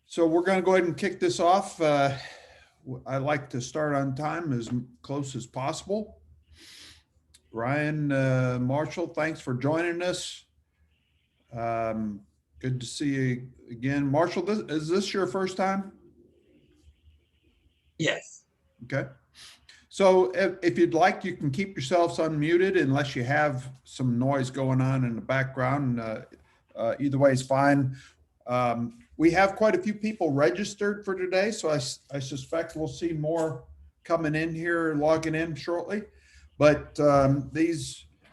So we're going to go ahead and kick this off. I like to start on time as close as possible. Ryan, Marshall, thanks for joining us. Good to see you again. Marshall, is this your first time? Yes. Okay. So if you'd like, you can keep yourselves unmuted unless you have some noise going on in the background. Either way is fine. We have quite a few people registered for today, so I suspect we'll see more coming in here, logging in shortly. But I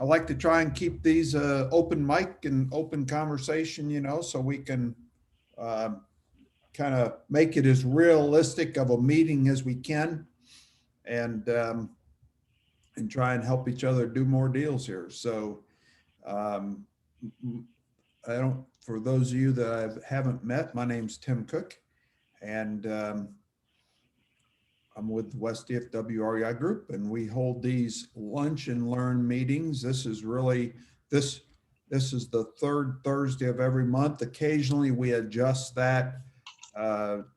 like to try and keep these open mic and open conversation, so we can kind of make it as realistic of a meeting as we can, and try and help each other do more deals here. So for those of you that I haven't met, my name's Tim Cook, and I'm with West DFW REI Group, and we hold these lunch and learn meetings. This is the third Thursday of every month. Occasionally we adjust that.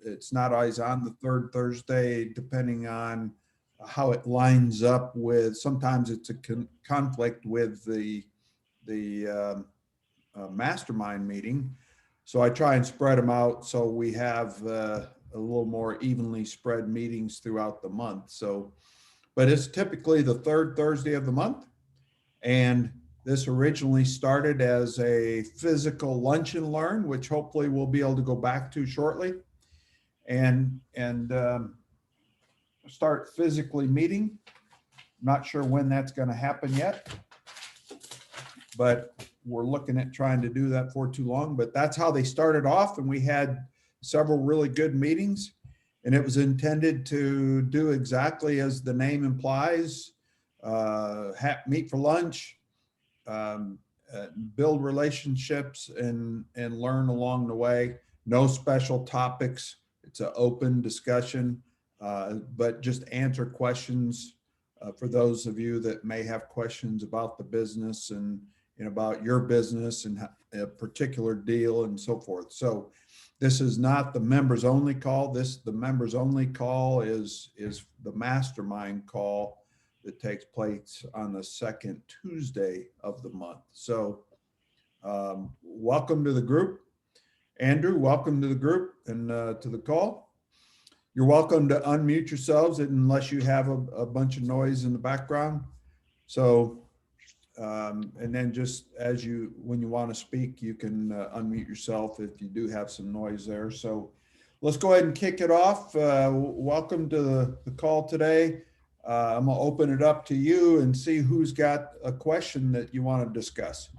It's not always on the third Thursday, depending on how it lines up with, sometimes it's a conflict with the mastermind meeting. So I try and spread them out so we have a little more evenly spread meetings throughout the month. So, but it's typically the third Thursday of the month. And this originally started as a physical lunch and learn, which hopefully we'll be able to go back to shortly, and start physically meeting. Not sure when that's going to happen yet, but we're looking at trying to do that for too long. But that's how they started off, and we had several really good meetings, and it was intended to do exactly as the name implies, meet for lunch, build relationships, and learn along the way. No special topics. It's an open discussion, but just answer questions for those of you that may have questions about the business and about your business and a particular deal and so forth. So this is not the members only call. The members only call is the mastermind call that takes place on the second Tuesday of the month. So welcome to the group. Andrew, welcome to the group and to the call. You're welcome to unmute yourselves unless you have a bunch of noise in the background. So, and then just when you want to speak, you can unmute yourself if you do have some noise there. So let's go ahead and kick it off. Welcome to the call today. I'm gonna open it up to you and see who's got a question that you want to discuss.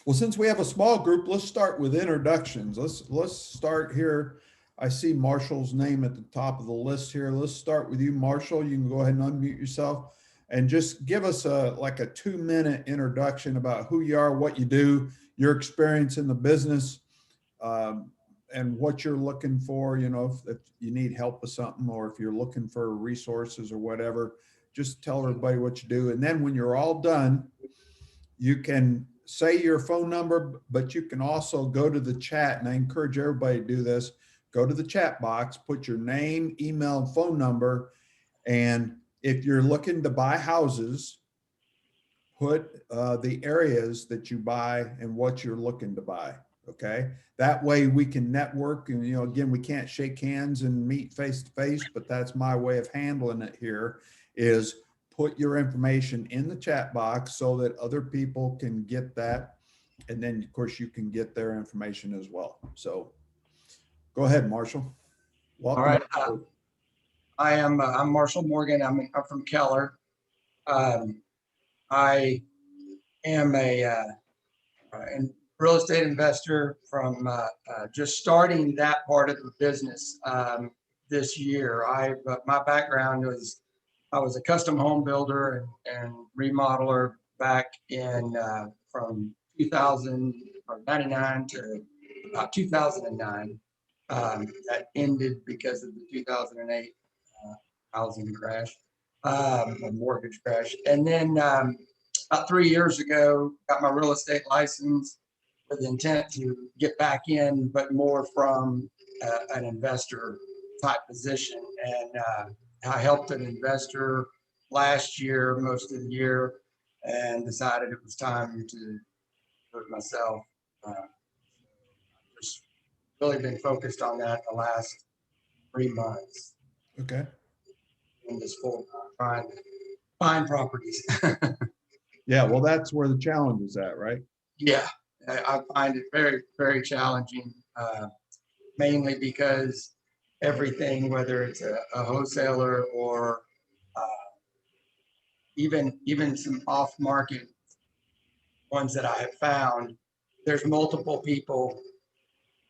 Well, since we have a small group, let's start with introductions. Let's start here. I see Marshall's name at the top of the list here. Let's start with you, Marshall. You can go ahead and unmute yourself and just give us like a 2-minute introduction about who you are, what you do, your experience in the business, and what you're looking for. If you need help with something, or if you're looking for resources or whatever, just tell everybody what you do. And then when you're all done, you can say your phone number, but you can also go to the chat, and I encourage everybody to do this. Go to the chat box, put your name, email, and phone number, and if you're looking to buy houses, put the areas that you buy and what you're looking to buy, okay? That way we can network, and again, we can't shake hands and meet face to face, but that's my way of handling it here, is put your information in the chat box so that other people can get that. And then of course you can get their information as well. So go ahead, Marshall. Welcome. All right. I'm Marshall Morgan. I'm from Keller. I am a real estate investor from just starting that part of the business this year. My background was, I was a custom home builder and remodeler back in from 1999 to about 2009. That ended because of the 2008 housing crash, mortgage crash. And then about 3 years ago, got my real estate license with the intent to get back in, but more from an investor type position. And I helped an investor last year, most of the year, and decided it was time to do it myself. Just really been focused on that the last 3 months Okay. in this full trying to find properties. Yeah, well, that's where the challenge is at, right? Yeah, I find it very, very challenging, mainly because everything, whether it's a wholesaler or even some off-market ones that I have found, there's multiple people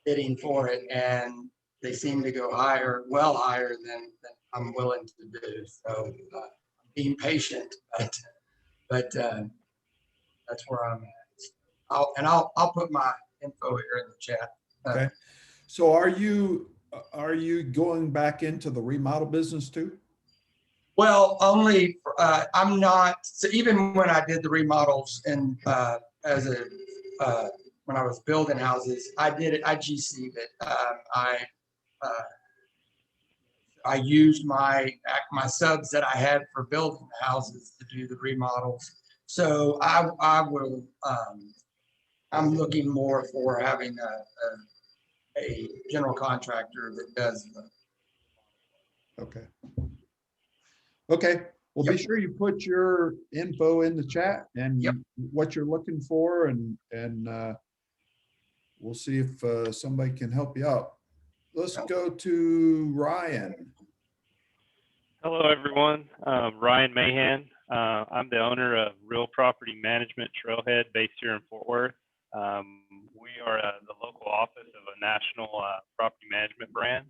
bidding for it, and they seem to go higher, well higher than I'm willing to do. So being patient, but that's where I'm at. I'll put my info here in the chat. Okay. So are you going back into the remodel business too? Well, only I'm not. So even when I did the remodels and as a when I was building houses, I did it. I GC'd it. Uh, I used my subs that I had for building the houses to do the remodels. So I will. I'm looking more for having a general contractor that does the. Okay. Okay. Well, Yep. be sure you put your info in the chat and Yep. what you're looking for, and we'll see if somebody can help you out. Let's go to Ryan. Hello, everyone. Ryan Mahan. I'm the owner of Real Property Management Trailhead based here in Fort Worth. We are the local office of a national property management brand.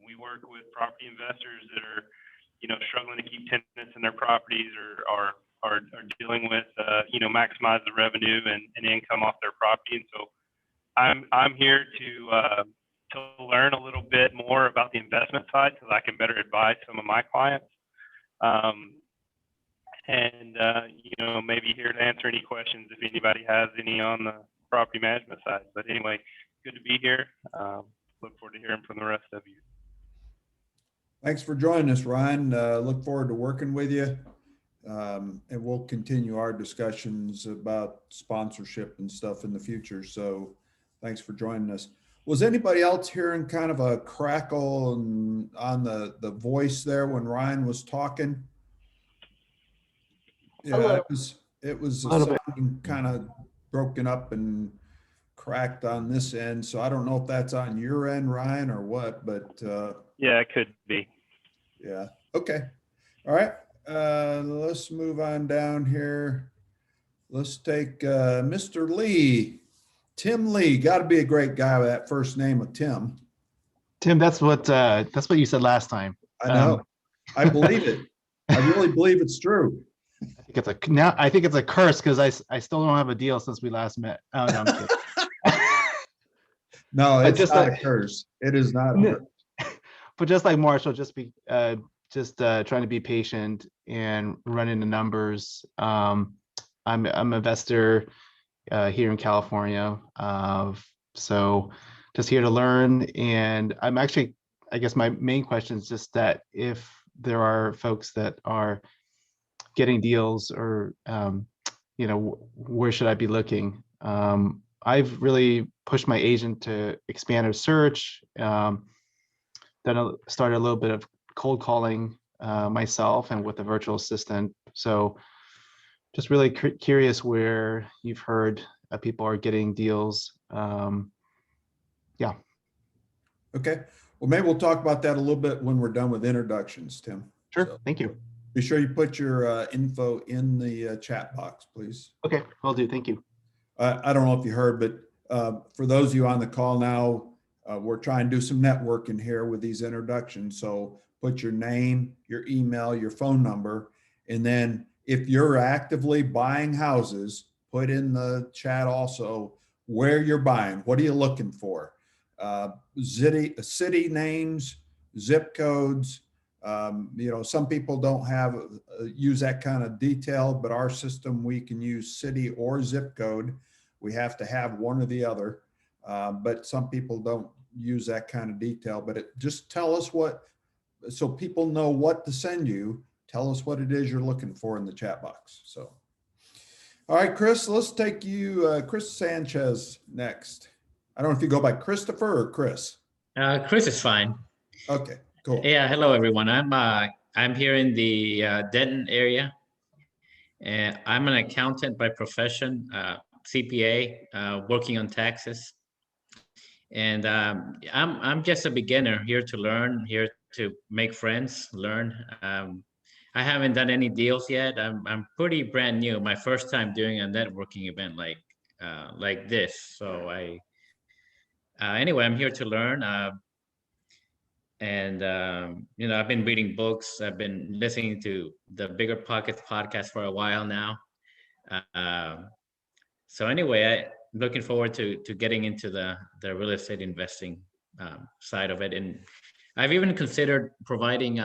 We work with property investors that are, struggling to keep tenants in their properties or are dealing with, maximize the revenue and income off their property. And so I'm here to learn a little bit more about the investment side so that I can better advise some of my clients. Maybe here to answer any questions if anybody has any on the property management side. But anyway, good to be here. Look forward to hearing from the rest of you. Thanks for joining us, Ryan. Look forward to working with you. And we'll continue our discussions about sponsorship and stuff in the future. So thanks for joining us. Was anybody else hearing kind of a crackle on the voice there when Ryan was talking? Yeah, it was sounding kind of broken up and cracked on this end. So I don't know if that's on your end, Ryan, or what, but yeah, it could be. Yeah. Okay. All right. Let's move on down here. Let's take Mr. Lee. Tim Lee. Got to be a great guy with that first name of Tim. Tim, that's what you said last time. I know. I believe it. I really believe it's true. I think it's a curse because I still don't have a deal since we last met. Oh, no, I'm kidding. No, it's not a curse. It is not a curse. But just like Marshall, trying to be patient and running the numbers. I'm an investor here in California, so just here to learn. And I'm actually, I guess my main question is just that if there are folks that are getting deals, or where should I be looking? I've really pushed my agent to expand our search. Then I started a little bit of cold calling myself and with a virtual assistant. So just really curious where you've heard people are getting deals. Yeah. Okay. Well, maybe we'll talk about that a little bit when we're done with introductions, Tim. Sure. So Thank you. be sure you put your info in the chat box, please. Okay, will do. Thank you. I don't know if you heard, but for those of you on the call now, we're trying to do some networking here with these introductions. So put your name, your email, your phone number, and then if you're actively buying houses, put in the chat also where you're buying. What are you looking for? City names, zip codes, Some people don't have use that kind of detail, but our system, we can use city or zip code. We have to have one or the other. But some people don't use that kind of detail, but just tell us so people know what to send you. Tell us what it is you're looking for in the chat box. So, all right, Chris, let's take you, Chris Sanchez next. I don't know if you go by Christopher or Chris. Chris is fine. Okay, cool. Yeah, hello everyone. I'm here in the Denton area, and I'm an accountant by profession, CPA, working on taxes. And I'm just a beginner here to learn, here to make friends, learn. I haven't done any deals yet. I'm pretty brand new. My first time doing a networking event like this. So anyway, I'm here to learn. I've been reading books. I've been listening to the Bigger Pockets podcast for a while now. So anyway, I'm looking forward to getting into the real estate investing side of it. And I've even considered providing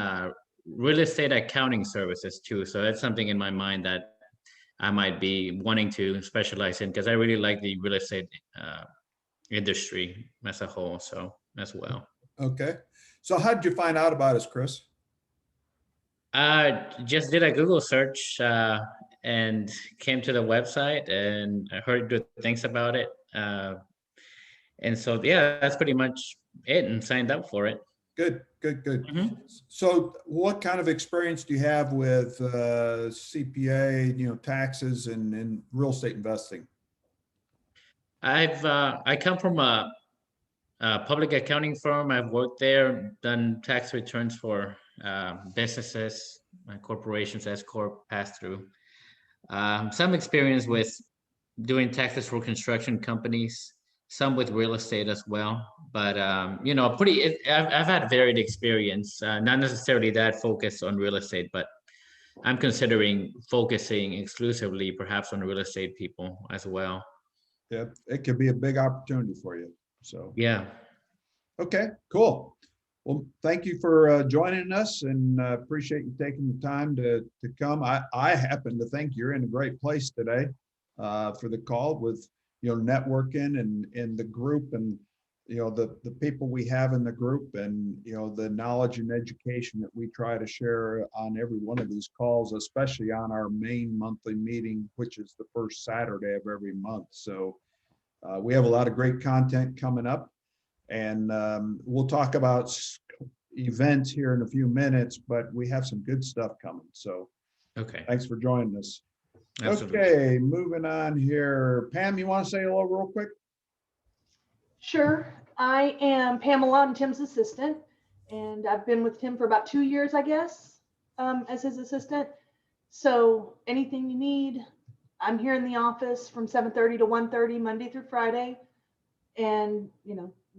real estate accounting services too. So that's something in my mind that I might be wanting to specialize in, because I really like the real estate industry as a whole. So as well. Okay. So how did you find out about us, Chris? Just did a Google search and came to the website, and I heard good things about it. And so, yeah, that's pretty much it, and signed up for it. Good. Mm-hmm. So what kind of experience do you have with CPA, taxes and real estate investing? I come from a public accounting firm. I've worked there, done tax returns for businesses, corporations, S corp, pass through. Some experience with doing taxes for construction companies, some with real estate as well. But I've had varied experience, not necessarily that focused on real estate, but I'm considering focusing exclusively perhaps on real estate people as well. Yeah, it could be a big opportunity for you. So yeah. Okay, cool. Well, thank you for joining us, and appreciate you taking the time to come. I happen to think you're in a great place today for the call with networking and the group, and the people we have in the group, and the knowledge and education that we try to share on every one of these calls, especially on our main monthly meeting, which is the first Saturday of every month. So we have a lot of great content coming up. And we'll talk about events here in a few minutes, but we have some good stuff coming. So okay, thanks for joining us. Absolutely. Okay, moving on here. Pam, you want to say hello real quick? Sure. I am Pamela. I'm Tim's assistant, and I've been with Tim for about 2 years, I guess, as his assistant. So anything you need, I'm here in the office from 7:30 to 1:30, Monday through Friday. And,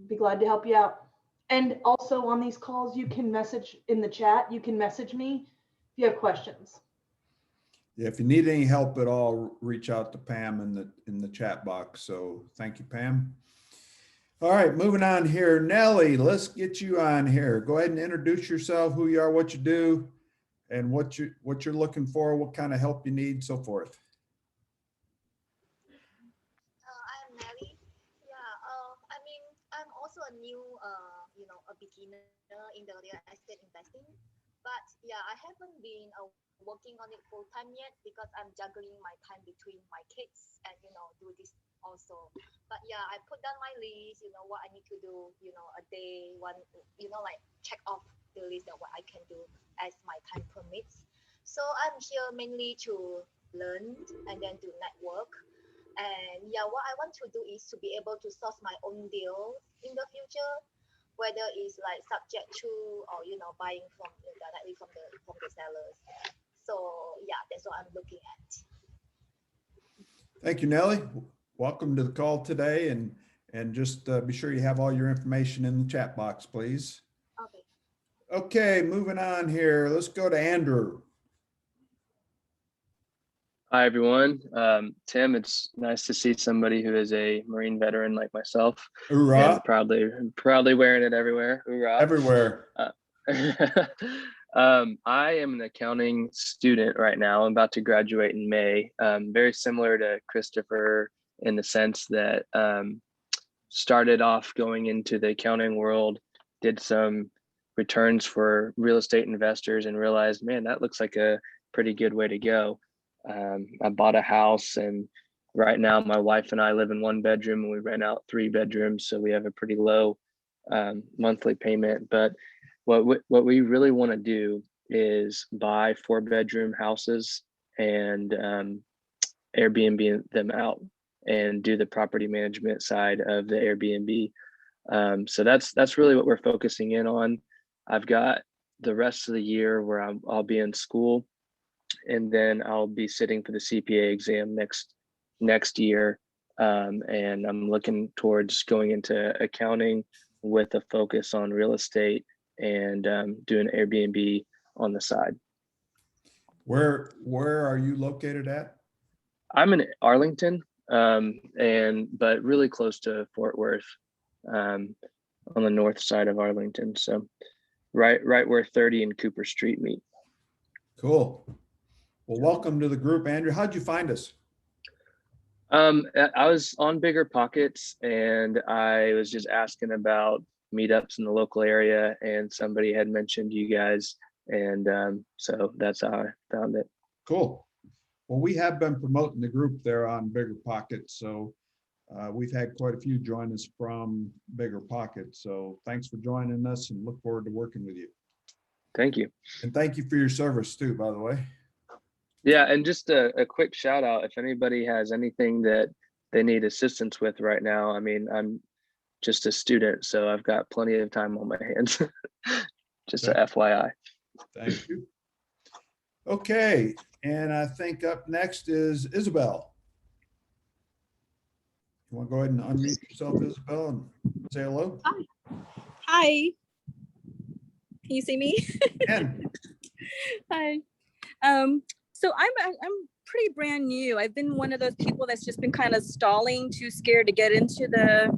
be glad to help you out. And also on these calls, you can message in the chat. You can message me if you have questions. Yeah, if you need any help at all, reach out to Pam in the chat box. So thank you, Pam. All right, moving on here. Nellie, let's get you on here. Go ahead and introduce yourself, who you are, what you do, and what you're looking for, what kind of help you need, so forth. I'm Nelly. I'm also a new, a beginner in the real estate investing. But yeah, I haven't been working on it full time yet, because I'm juggling my time between my kids and do this also. But yeah, I put down my list, what I need to do, a day, one, like check off the list of what I can do as my time permits. So I'm here mainly to learn and then do network. And yeah, what I want to do is to be able to source my own deal in the future, whether it's like subject to or buying from directly from the sellers. So yeah, that's what I'm looking at. Thank you, Nellie. Welcome to the call today, and just be sure you have all your information in the chat box, please. Okay. Okay, moving on here. Let's go to Andrew. Hi, everyone. Tim, it's nice to see somebody who is a Marine veteran like myself. Hoorah. And proudly wearing it everywhere. Hoorah. Everywhere. I am an accounting student right now. I'm about to graduate in May. Very similar to Christopher in the sense that started off going into the accounting world, did some returns for real estate investors and realized, man, that looks like a pretty good way to go. I bought a house, and right now my wife and I live in 1 bedroom, and we rent out 3 bedrooms. So we have a pretty low monthly payment. But what we really want to do is buy 4 bedroom houses and Airbnb them out and do the property management side of the Airbnb. So that's really what we're focusing in on. I've got the rest of the year where I'll be in school, and then I'll be sitting for the CPA exam next year. And I'm looking towards going into accounting with a focus on real estate and doing Airbnb on the side. Where are you located at? I'm in Arlington, but really close to Fort Worth, on the north side of Arlington. So right where 30 and Cooper Street meet. Cool. Well, welcome to the group, Andrew. How'd you find us? I was on Bigger Pockets, and I was just asking about meetups in the local area, and somebody had mentioned you guys, and so that's how I found it. Cool. Well, we have been promoting the group there on Bigger Pockets, so we've had quite a few join us from Bigger Pockets. So thanks for joining us, and look forward to working with you. Thank you. And thank you for your service too, by the way. Yeah, and just a quick shout out, if anybody has anything that they need assistance with right now. I mean, I'm just a student, so I've got plenty of time on my hands. Just a FYI. Thank you. Okay, and I think up next is Isabelle. You want to go ahead and unmute yourself, Isabelle, and say hello? Hi. Can you see me? And Hi. So I'm pretty brand new. I've been one of those people that's just been kind of stalling, too scared to get into the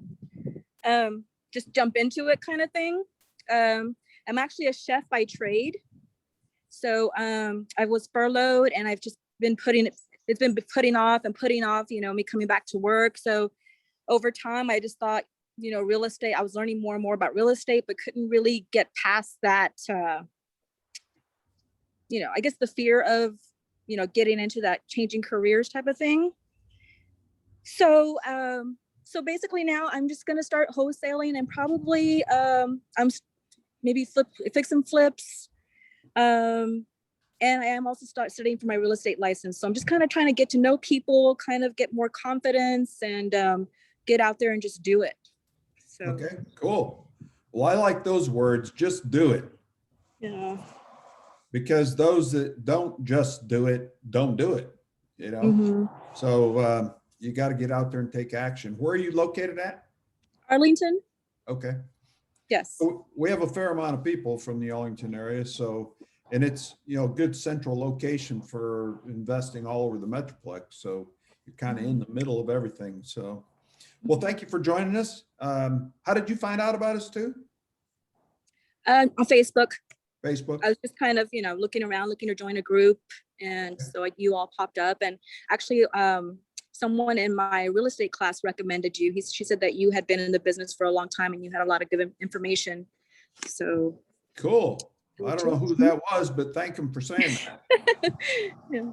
just jump into it kind of thing. I'm actually a chef by trade. So I was furloughed, and I've just been it's been putting off, me coming back to work. So over time, I just thought, real estate, I was learning more and more about real estate, but couldn't really get past that, I guess the fear of, getting into that changing careers type of thing. So, so basically now I'm just going to start wholesaling, and probably I'm maybe fix some flips. And I am also studying for my real estate license. So I'm just kind of trying to get to know people, kind of get more confidence, and get out there and just do it. So. okay, cool. Well, I like those words, just do it. Yeah. Because those that don't just do it, don't do it, Mm-hmm. So you got to get out there and take action. Where are you located at? Arlington. Okay. Yes. So we have a fair amount of people from the Arlington area. So, and it's, good central location for investing all over the Metroplex. So you're kind of in the middle of everything. So, well, thank you for joining us. How did you find out about us too? On Facebook. Facebook. I was just kind of, looking around, looking to join a group. And so you all popped up, and actually someone in my real estate class recommended you. She said that you had been in the business for a long time and you had a lot of good information. So. Cool. Well, I don't know who that was, but thank him for saying that. Yeah.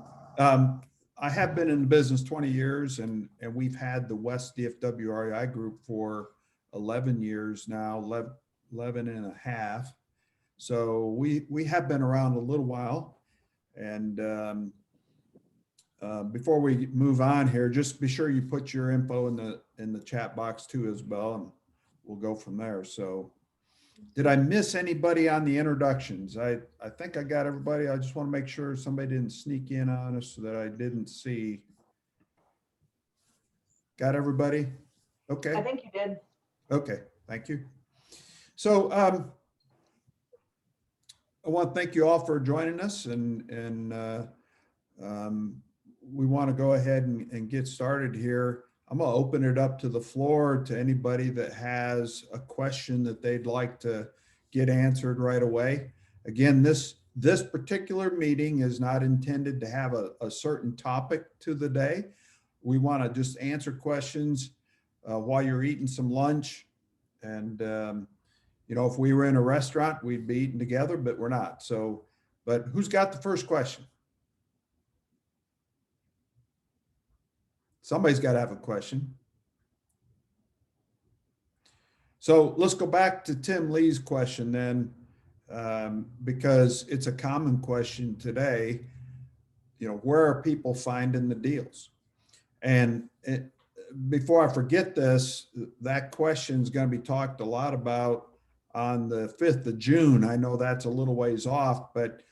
I have been in the business 20 years, and we've had the West DFW REI Group for 11 years now, 11 and a half. So we have been around a little while. And before we move on here, just be sure you put your info in the chat box too, Isabelle, and we'll go from there. So did I miss anybody on the introductions? I think I got everybody. I just want to make sure somebody didn't sneak in on us that I didn't see. Got everybody? Okay. I think you did. Okay, thank you. So I want to thank you all for joining us, and we want to go ahead and get started here. I'm going to open it up to the floor to anybody that has a question that they'd like to get answered right away. Again, this this particular meeting is not intended to have a certain topic to the day. We want to just answer questions while you're eating some lunch. And, you know, if we were in a restaurant, we'd be eating together, but we're not. So, but who's got the first question? Somebody's got to have a question. So let's go back to Tim Lee's question then, because it's a common question today. You know, where are people finding the deals? And before I forget this, that question is going to be talked a lot about on the 5th of June. I know that's a little ways off, but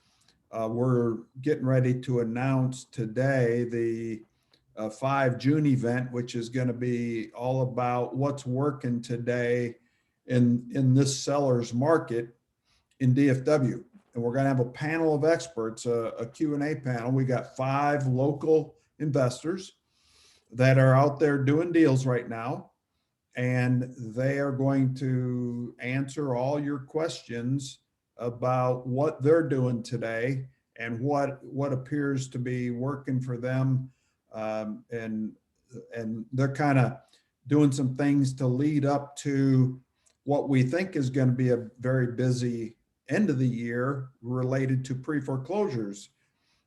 we're getting ready to announce today the 5 June event, which is going to be all about what's working today in this seller's market in DFW. And we're going to have a panel of experts, a Q&A panel. We got 5 local investors that are out there doing deals right now. And they are going to answer all your questions about what they're doing today and what appears to be working for them. And they're kind of doing some things to lead up to what we think is going to be a very busy end of the year related to pre-foreclosures.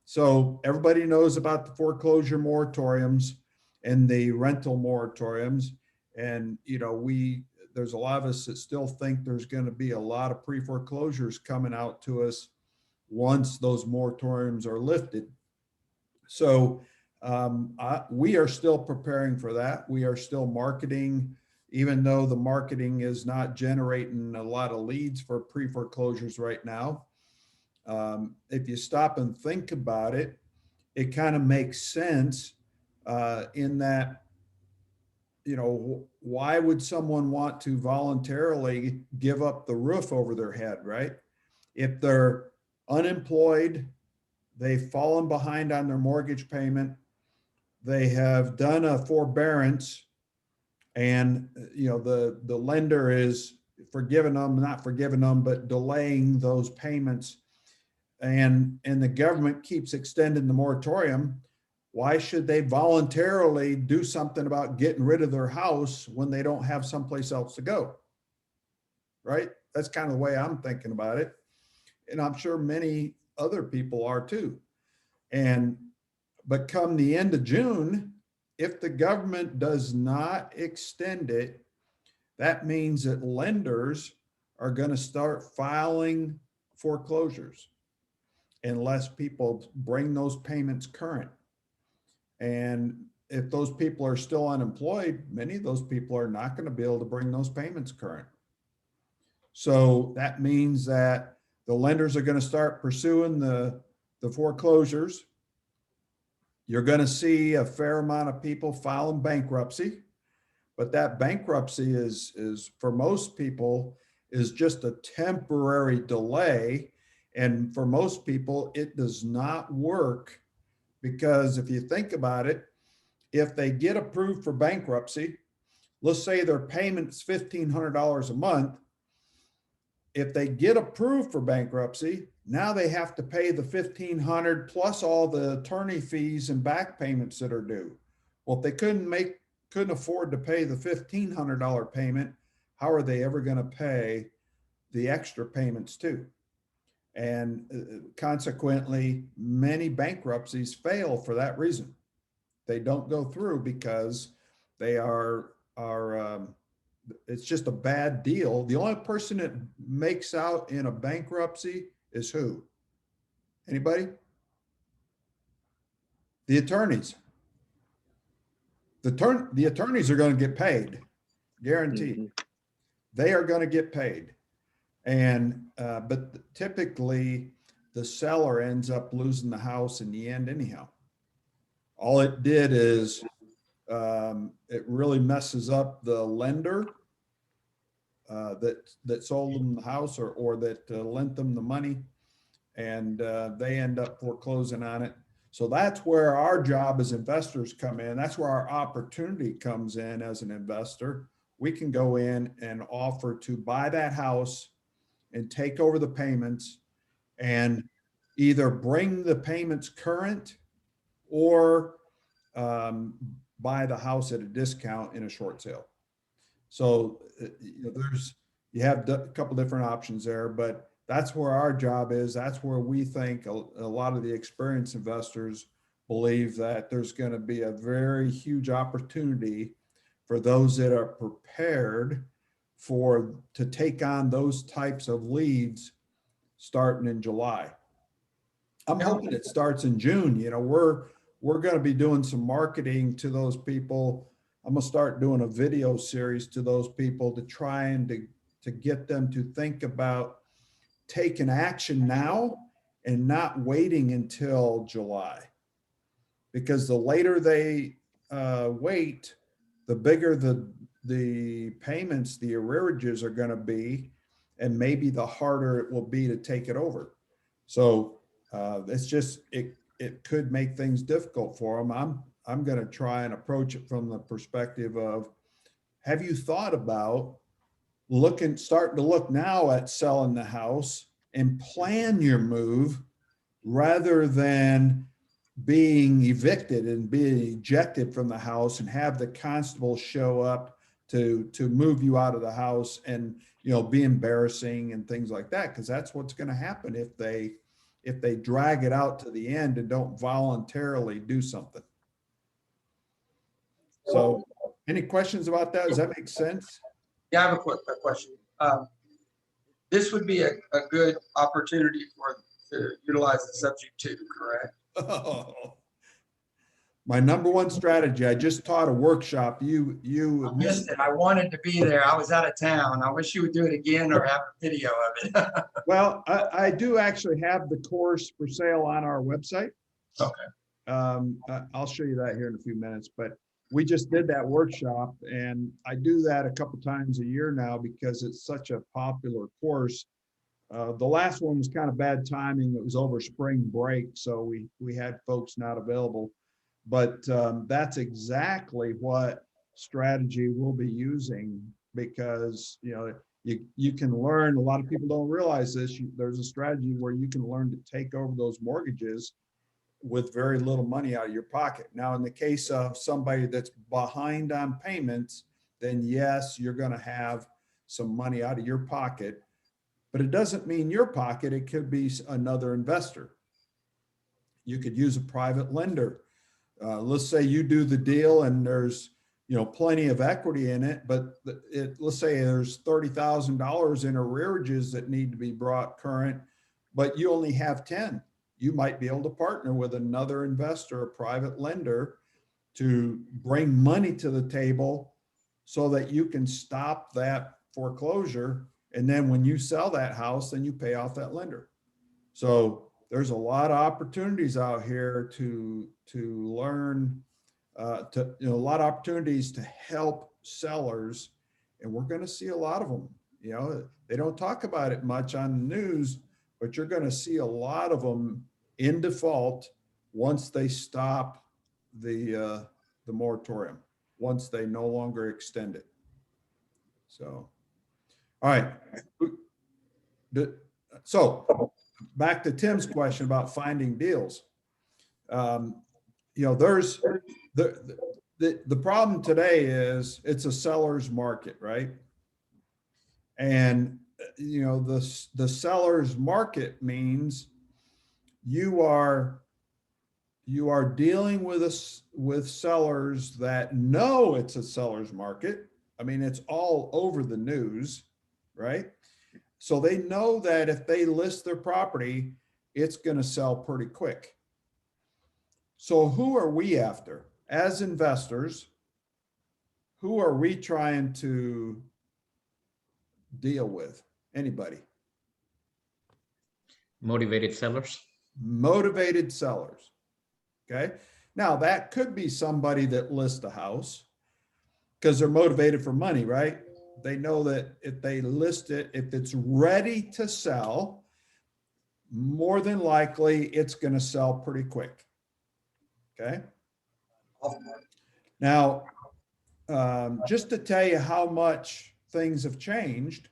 So everybody knows about the foreclosure moratoriums and the rental moratoriums. And, you know, there's a lot of us that still think there's going to be a lot of pre-foreclosures coming out to us once those moratoriums are lifted. So we are still preparing for that. We are still marketing, even though the marketing is not generating a lot of leads for pre-foreclosures right now. If you stop and think about it, it kind of makes sense in that, you know, why would someone want to voluntarily give up the roof over their head, right? If they're unemployed, they've fallen behind on their mortgage payment, they have done a forbearance, and, you know, the lender is not forgiving them, but delaying those payments. And the government keeps extending the moratorium. Why should they voluntarily do something about getting rid of their house when they don't have someplace else to go? Right? That's kind of the way I'm thinking about it. And I'm sure many other people are too. But come the end of June, if the government does not extend it, that means that lenders are going to start filing foreclosures unless people bring those payments current. And if those people are still unemployed, many of those people are not going to be able to bring those payments current. So that means that the lenders are going to start pursuing the foreclosures. You're going to see a fair amount of people filing bankruptcy, but that bankruptcy is for most people is just a temporary delay. And for most people, it does not work, because if you think about it, if they get approved for bankruptcy, let's say their payment's $1,500 a month. If they get approved for bankruptcy, now they have to pay the $1,500 plus all the attorney fees and back payments that are due. Well, if they couldn't afford to pay the $1,500 payment, how are they ever going to pay the extra payments too? And consequently, many bankruptcies fail for that reason. They don't go through because they are it's just a bad deal. The only person that makes out in a bankruptcy is who? Anybody? The attorneys. The attorneys are going to get paid, guaranteed. Mm-hmm. They are going to get paid. And but typically the seller ends up losing the house in the end anyhow. All it did is it really messes up the lender that sold them the house or that lent them the money, and they end up foreclosing on it. So that's where our job as investors come in. That's where our opportunity comes in as an investor. We can go in and offer to buy that house and take over the payments. And either bring the payments current or buy the house at a discount in a short sale. So you have a couple different options there, but that's where our job is. That's where we think a lot of the experienced investors believe that there's going to be a very huge opportunity for those that are prepared to take on those types of leads starting in July. I'm hoping it starts in June. We're going to be doing some marketing to those people. I'm going to start doing a video series to those people to try and to get them to think about taking action now and not waiting until July. Because the later they wait, the bigger the payments, the arrearages are going to be, and maybe the harder it will be to take it over. So it's just, it could make things difficult for them. I'm going to try and approach it from the perspective of, have you thought about starting to look now at selling the house and plan your move rather than being evicted and being ejected from the house and have the constable show up to move you out of the house and, be embarrassing and things like that. Cause that's what's going to happen if they drag it out to the end and don't voluntarily do something. So any questions about that? Does that make sense? Yeah, I have a quick question. This would be a good opportunity to utilize the subject to, correct? Oh, my number one strategy. I just taught a workshop. You I missed it. I wanted to be there. I was out of town. I wish you would do it again or have a video of it. Well, I do actually have the course for sale on our website. Okay. I'll show you that here in a few minutes, but we just did that workshop, and I do that a couple times a year now because it's such a popular course. The last one was kind of bad timing. It was over spring break, so we had folks not available. But that's exactly what strategy we'll be using, because you can learn. A lot of people don't realize this. There's a strategy where you can learn to take over those mortgages with very little money out of your pocket. Now, in the case of somebody that's behind on payments, then yes, you're going to have some money out of your pocket, but it doesn't mean your pocket. It could be another investor. You could use a private lender. Let's say you do the deal and there's plenty of equity in it, but let's say there's $30,000 in arrearages that need to be brought current, but you only have 10. You might be able to partner with another investor, a private lender, to bring money to the table so that you can stop that foreclosure. And then when you sell that house, then you pay off that lender. So there's a lot of opportunities out here to learn, a lot of opportunities to help sellers. And we're going to see a lot of them. They don't talk about it much on the news, but you're going to see a lot of them in default once they stop the moratorium, once they no longer extend it. So, all right. So back to Tim's question about finding deals. There's the problem today is it's a seller's market, right? And the seller's market means you are dealing with sellers that know it's a seller's market. I mean, it's all over the news, right? So they know that if they list their property, it's going to sell pretty quick. So who are we after? As investors, who are we trying to deal with? Anybody? Motivated sellers. Motivated sellers. Okay. Now that could be somebody that lists a house because they're motivated for money, right? They know that if they list it, if it's ready to sell, more than likely it's going to sell pretty quick. Okay. Now, just to tell you how much things have changed,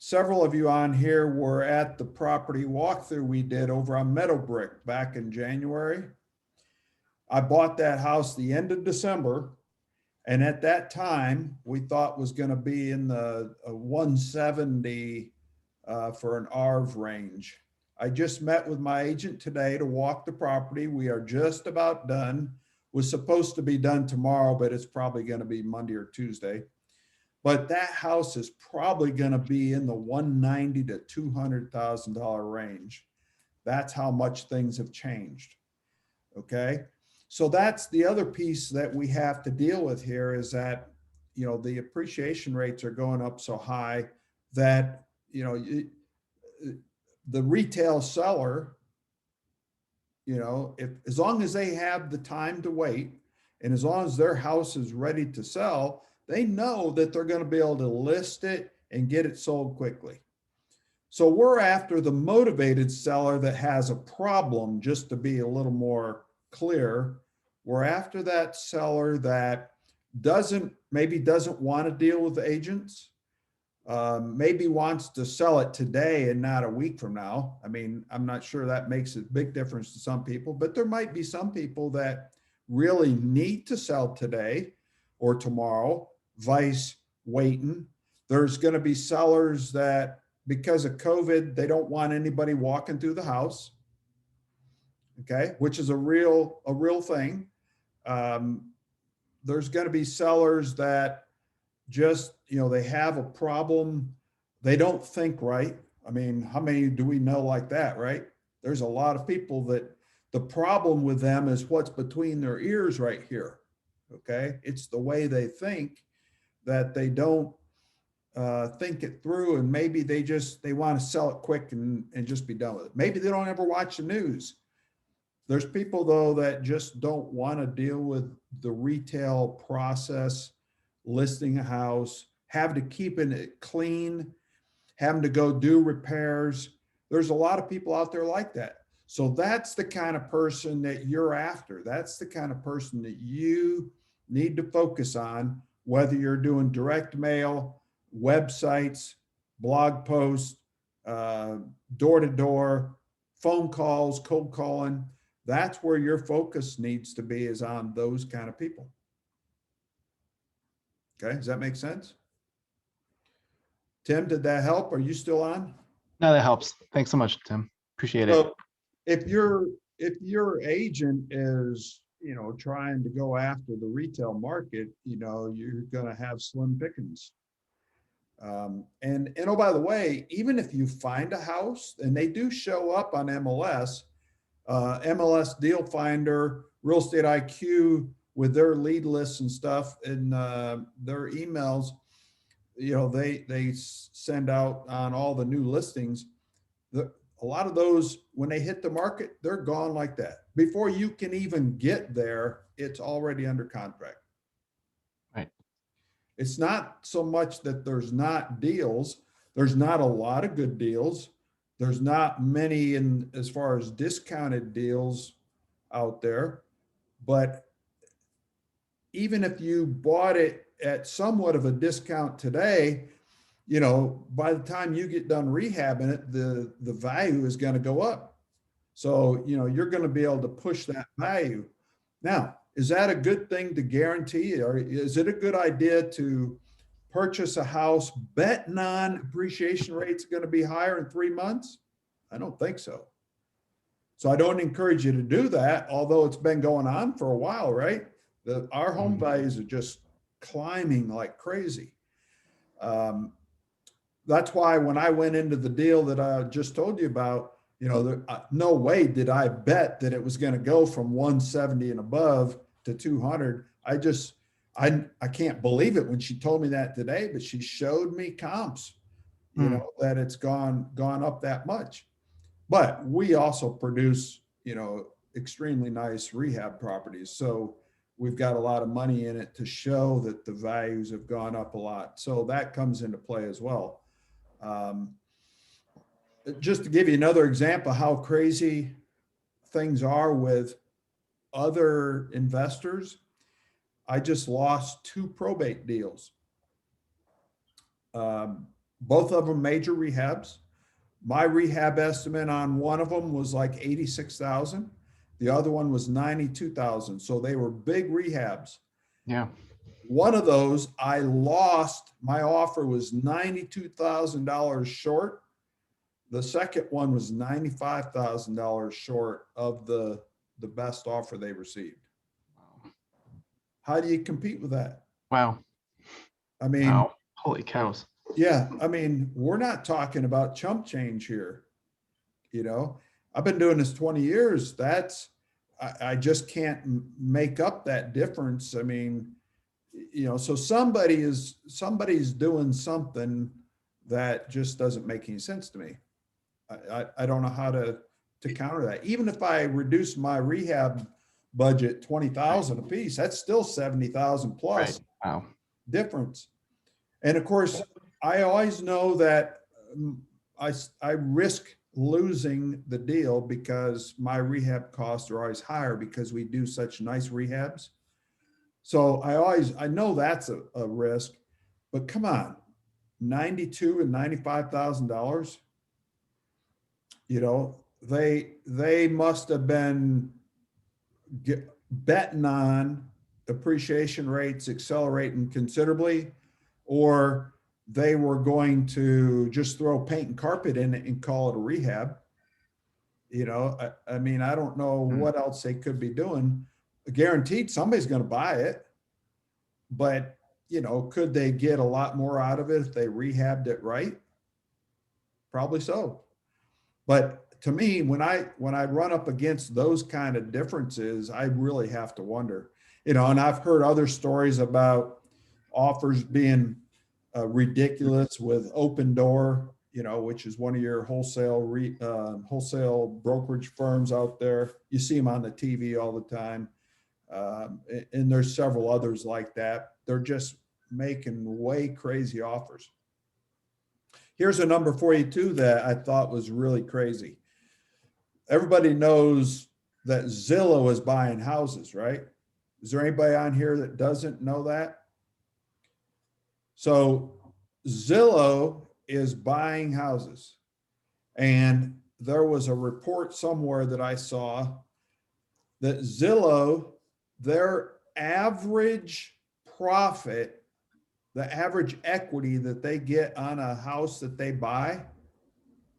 several of you on here were at the property walkthrough we did over on Meadowbrick back in January. I bought that house the end of December. And at that time, we thought was going to be in the 170 for an ARV range. I just met with my agent today to walk the property. We are just about done. Was supposed to be done tomorrow, but it's probably going to be Monday or Tuesday. But that house is probably going to be in the $190,000 to $200,000 range. That's how much things have changed. Okay. So that's the other piece that we have to deal with here is that, you know, the appreciation rates are going up so high that, you know, the retail seller, you know, if as long as they have the time to wait and as long as their house is ready to sell, they know that they're going to be able to list it and get it sold quickly. So we're after the motivated seller that has a problem, just to be a little more clear. We're after that seller that maybe doesn't want to deal with agents, maybe wants to sell it today and not a week from now. I mean, I'm not sure that makes a big difference to some people, but there might be some people that really need to sell today or tomorrow, vice waiting. There's going to be sellers that, because of COVID, they don't want anybody walking through the house. Okay, which is a real thing. There's going to be sellers that just, you know, they have a problem. They don't think right. I mean, how many do we know like that, right? There's a lot of people that the problem with them is what's between their ears right here. Okay, it's the way they think that they don't think it through, and maybe they want to sell it quick and just be done with it. Maybe they don't ever watch the news. There's people though that just don't want to deal with the retail process, listing a house, having to keep it clean, having to go do repairs. There's a lot of people out there like that. So that's the kind of person that you're after. That's the kind of person that you need to focus on, whether you're doing direct mail, websites, blog posts, door-to-door, phone calls, cold calling. That's where your focus needs to be, is on those kind of people. Okay, does that make sense? Tim, did that help? Are you still on? No, that helps. Thanks so much, Tim. Appreciate it. So if your agent is, you know, trying to go after the retail market, you know, you're going to have slim pickings. And oh, by the way, even if you find a house, and they do show up on MLS, MLS Deal Finder, Real Estate IQ, with their lead lists and stuff, and their emails, you know, they send out on all the new listings. A lot of those, when they hit the market, they're gone like that. Before you can even get there, it's already under contract. Right. It's not so much that there's not deals. There's not a lot of good deals. There's not many in as far as discounted deals out there. But even if you bought it at somewhat of a discount today, you know, by the time you get done rehabbing it, the value is going to go up. So, you know, you're going to be able to push that value. Now, is that a good thing to guarantee, or is it a good idea to purchase a house betting on appreciation rates are going to be higher in 3 months? I don't think so. So I don't encourage you to do that, although it's been going on for a while, right? Our home values are just climbing like crazy. That's why when I went into the deal that I just told you about, you know, no way did I bet that it was going to go from 170 and above to 200. I can't believe it when she told me that today, but she showed me comps, you know, that it's gone up that much. But we also produce, you know, extremely nice rehab properties. So we've got a lot of money in it to show that the values have gone up a lot. So that comes into play as well. Just to give you another example how crazy things are with other investors, I just lost 2 probate deals. both of them major rehabs. My rehab estimate on one of them was like 86,000. The other one was 92,000. So they were big rehabs. Yeah. One of those I lost. My offer was $92,000 short. The second one was $95,000 short of the best offer they received. How do you compete with that? Wow. I mean, Wow. Holy cows. yeah, I mean, we're not talking about chump change here. You know, I've been doing this 20 years. I just can't make up that difference. I mean, you know, so somebody's doing something that just doesn't make any sense to me. I don't know how to counter that. Even if I reduce my rehab budget 20,000 a piece, that's still 70,000 plus Wow. difference. And of course, I always know that I risk losing the deal because my rehab costs are always higher because we do such nice rehabs. So I know that's a risk, but come on, $92,000 and $95,000. You know, they must have been betting on appreciation rates accelerating considerably, or they were going to just throw paint and carpet in it and call it a rehab. You know, I mean, I don't know what else they could be doing. Guaranteed somebody's going to buy it, but you know, could they get a lot more out of it if they rehabbed it right? Probably so. But to me, when I run up against those kind of differences, I really have to wonder, you know, and I've heard other stories about offers being ridiculous with Open Door, you know, which is one of your wholesale brokerage firms out there. You see them on the TV all the time. And there's several others like that. They're just making way crazy offers. Here's a number for you too that I thought was really crazy. Everybody knows that Zillow is buying houses, right? Is there anybody on here that doesn't know that? So Zillow is buying houses. And there was a report somewhere that I saw that Zillow, their average profit, the average equity that they get on a house that they buy,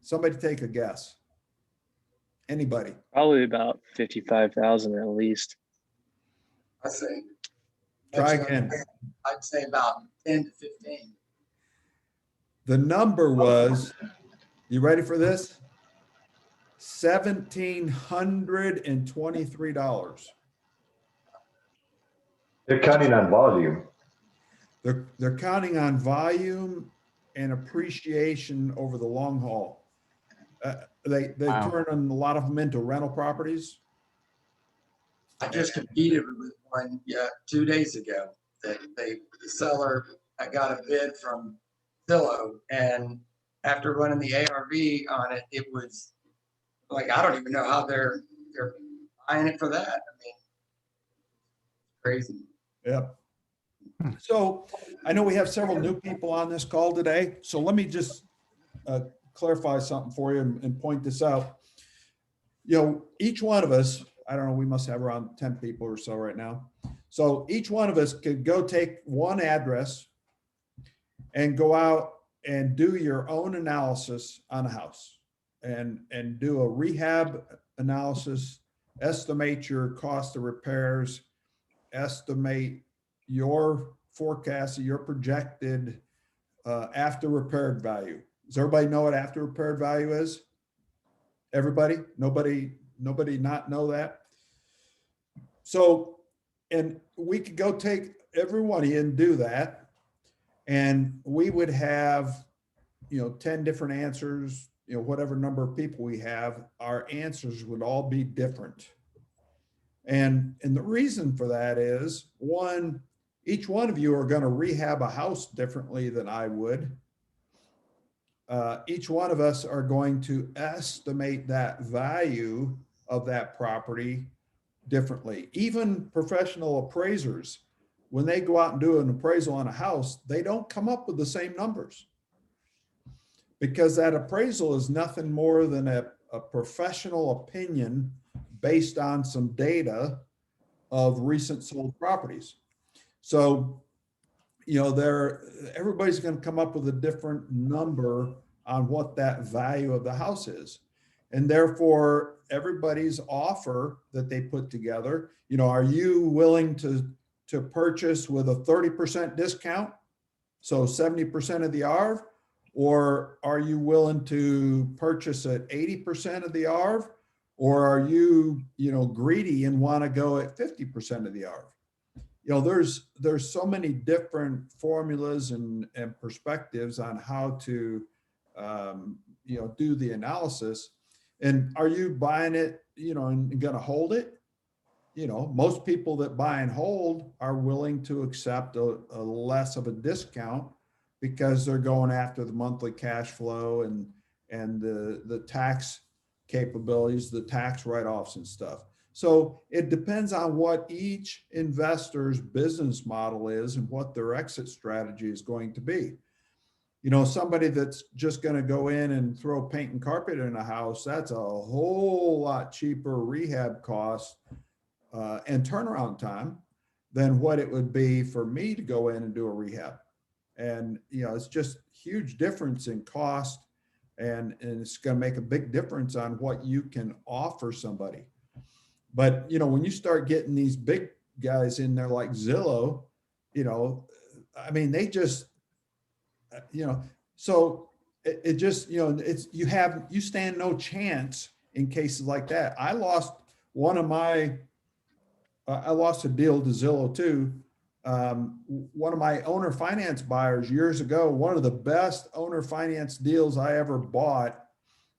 somebody take a guess. Anybody? Probably about 55,000 at least. I say. Try again. I'd say about 10 to 15. The number was, you ready for this? $1,723. They're counting on volume. They're counting on volume and appreciation over the long haul. They Wow. turn a lot of them into rental properties. I just competed with one 2 days ago that the seller, I got a bid from Zillow, and after running the ARV on it, it was like, I don't even know how they're buying it for that. I mean, crazy. Yep. So I know we have several new people on this call today. So let me just clarify something for you and point this out. You know, each one of us, I don't know, we must have around 10 people or so right now. So each one of us could go take one address and go out and do your own analysis on a house and do a rehab analysis, estimate your cost of repairs, estimate your forecast, your projected after repaired value. Does everybody know what after repaired value is? Everybody? Nobody not know that? So, and we could go take every one of you and do that. And we would have, 10 different answers, whatever number of people we have, our answers would all be different. And the reason for that is, one, each one of you are going to rehab a house differently than I would. Each one of us are going to estimate that value of that property differently. Even professional appraisers, when they go out and do an appraisal on a house, they don't come up with the same numbers. because that appraisal is nothing more than a professional opinion based on some data of recent sold properties. So, everybody's going to come up with a different number on what that value of the house is. And therefore, everybody's offer that they put together, are you willing to purchase with a 30% discount? So 70% of the ARV, or are you willing to purchase at 80% of the ARV? Or are you, greedy and want to go at 50% of the ARV? There's so many different formulas and perspectives on how to, do the analysis. And are you buying it, and going to hold it? Most people that buy and hold are willing to accept a less of a discount because they're going after the monthly cash flow and the tax capabilities, the tax write-offs and stuff. So it depends on what each investor's business model is and what their exit strategy is going to be. Somebody that's just going to go in and throw paint and carpet in a house, that's a whole lot cheaper rehab cost and turnaround time than what it would be for me to go in and do a rehab. And, it's just huge difference in cost, and it's going to make a big difference on what you can offer somebody. But, when you start getting these big guys in there like Zillow, they just, so it just, you stand no chance in cases like that. I lost a deal to Zillow too. One of my owner finance buyers years ago, one of the best owner finance deals I ever bought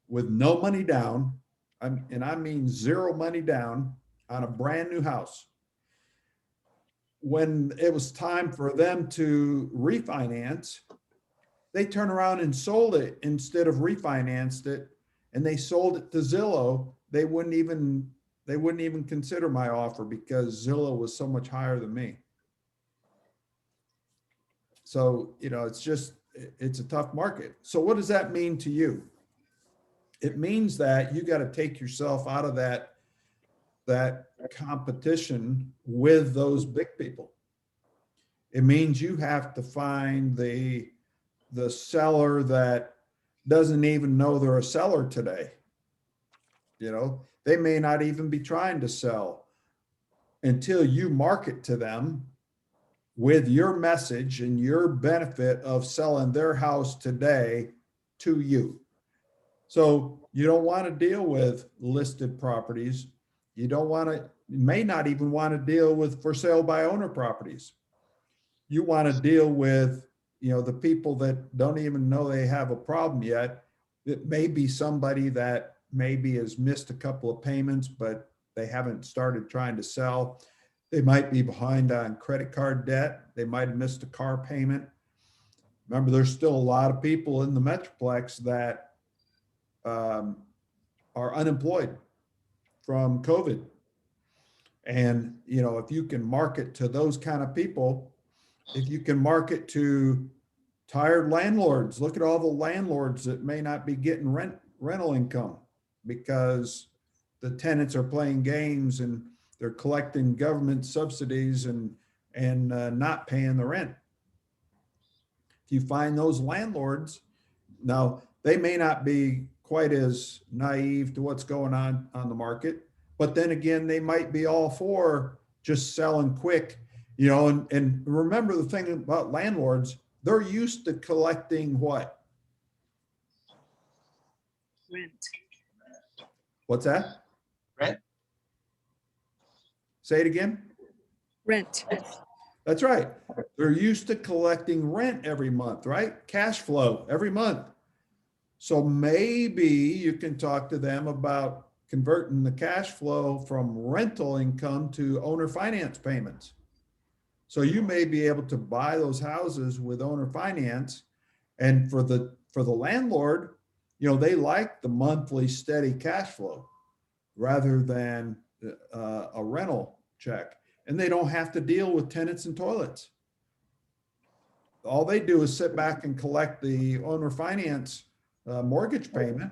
with no money down, and I mean zero money down on a brand new house. When it was time for them to refinance, they turned around and sold it instead of refinanced it, and they sold it to Zillow. They wouldn't even consider my offer because Zillow was so much higher than me. So, it's a tough market. So what does that mean to you? It means that you got to take yourself out of that competition with those big people. It means you have to find the seller that doesn't even know they're a seller today. They may not even be trying to sell until you market to them with your message and your benefit of selling their house today to you. So you don't want to deal with listed properties. You may not even want to deal with for sale by owner properties. You want to deal with, the people that don't even know they have a problem yet. It may be somebody that maybe has missed a couple of payments, but they haven't started trying to sell. They might be behind on credit card debt. They might have missed a car payment. Remember, there's still a lot of people in the Metroplex that are unemployed from COVID. And, if you can market to those kind of people, if you can market to tired landlords, look at all the landlords that may not be getting rental income because the tenants are playing games and they're collecting government subsidies and not paying the rent. If you find those landlords, now they may not be quite as naive to what's going on the market, but then again, they might be all for just selling quick, and remember the thing about landlords, they're used to collecting what? Rent. What's that? Rent. Say it again. Rent. That's right. They're used to collecting rent every month, right? Cash flow every month. So maybe you can talk to them about converting the cash flow from rental income to owner finance payments. So you may be able to buy those houses with owner finance, and for the landlord, they like the monthly steady cash flow rather than a rental check, and they don't have to deal with tenants and toilets. All they do is sit back and collect the owner finance mortgage payment.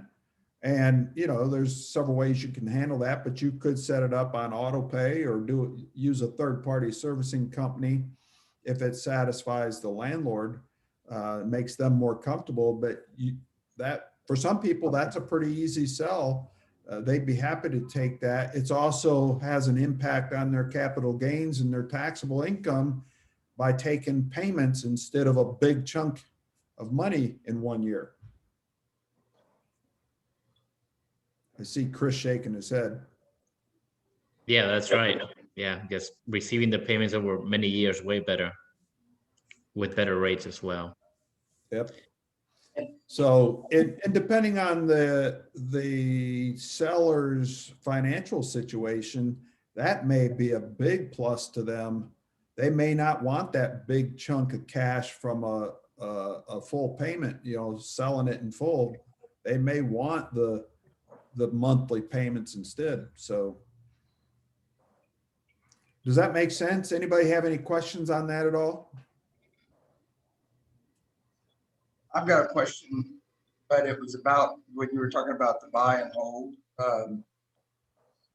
And, you know, there's several ways you can handle that, but you could set it up on auto pay or use a third-party servicing company if it satisfies the landlord, makes them more comfortable. But that for some people, that's a pretty easy sell. They'd be happy to take that. It's also has an impact on their capital gains and their taxable income by taking payments instead of a big chunk of money in 1 year. I see Chris shaking his head. Yeah, that's right. Yeah, just receiving the payments over many years way better with better rates as well. Yep. So, and depending on the seller's financial situation, that may be a big plus to them. They may not want that big chunk of cash from a full payment, you know, selling it in full. They may want the monthly payments instead. So does that make sense? Anybody have any questions on that at all? I've got a question, but it was about when you were talking about the buy and hold,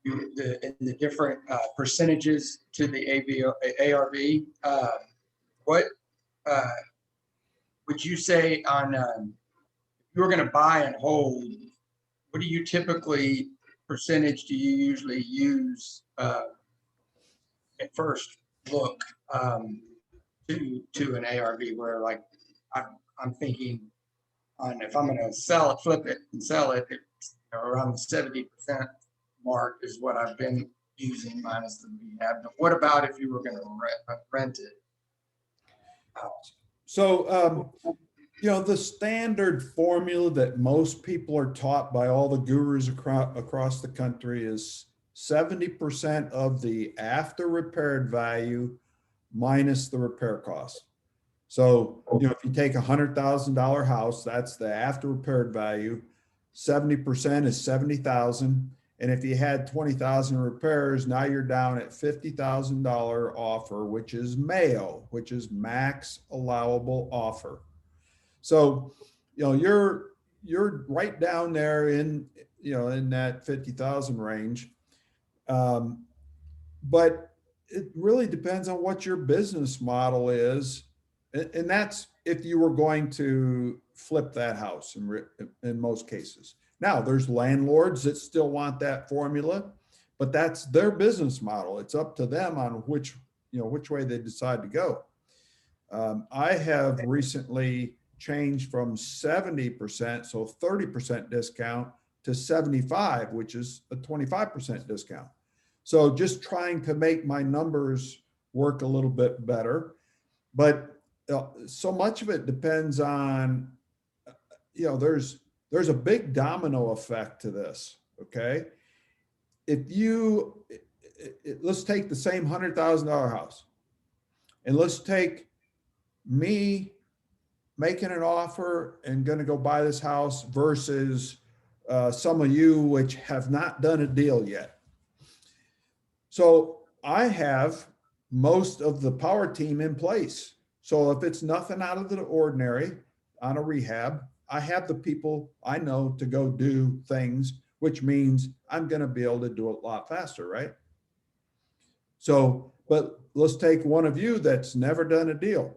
the different percentages to the ARV. What would you say on if you were going to buy and hold? What do you typically percentage do you usually use at first look to an ARV? Where like I'm thinking on if I'm going to sell it, flip it, and sell it, around the 70% mark is what I've been using minus the rehab. But what about if you were going to rent it out? So, you know, the standard formula that most people are taught by all the gurus across the country is 70% of the after repaired value minus the repair cost. So, you know, if you take $100,000 house, that's the after repaired value. 70% is 70,000. And if you had 20,000 repairs, now you're down at $50,000 offer, which is MAO, which is max allowable offer. So, you know, you're right down there in, you know, in that 50,000 range. But it really depends on what your business model is. And that's if you were going to flip that house in most cases. Now, there's landlords that still want that formula, but that's their business model. It's up to them on which way they decide to go. I have recently changed from 70%, so 30% discount, to 75, which is a 25% discount. So just trying to make my numbers work a little bit better. But so much of it depends on, you know, there's a big domino effect to this, okay? If you, let's take the same $100,000 house, and let's take me making an offer and going to go buy this house versus some of you which have not done a deal yet. So I have most of the power team in place. So if it's nothing out of the ordinary on a rehab, I have the people I know to go do things, which means I'm going to be able to do it a lot faster, right? So, but let's take one of you that's never done a deal.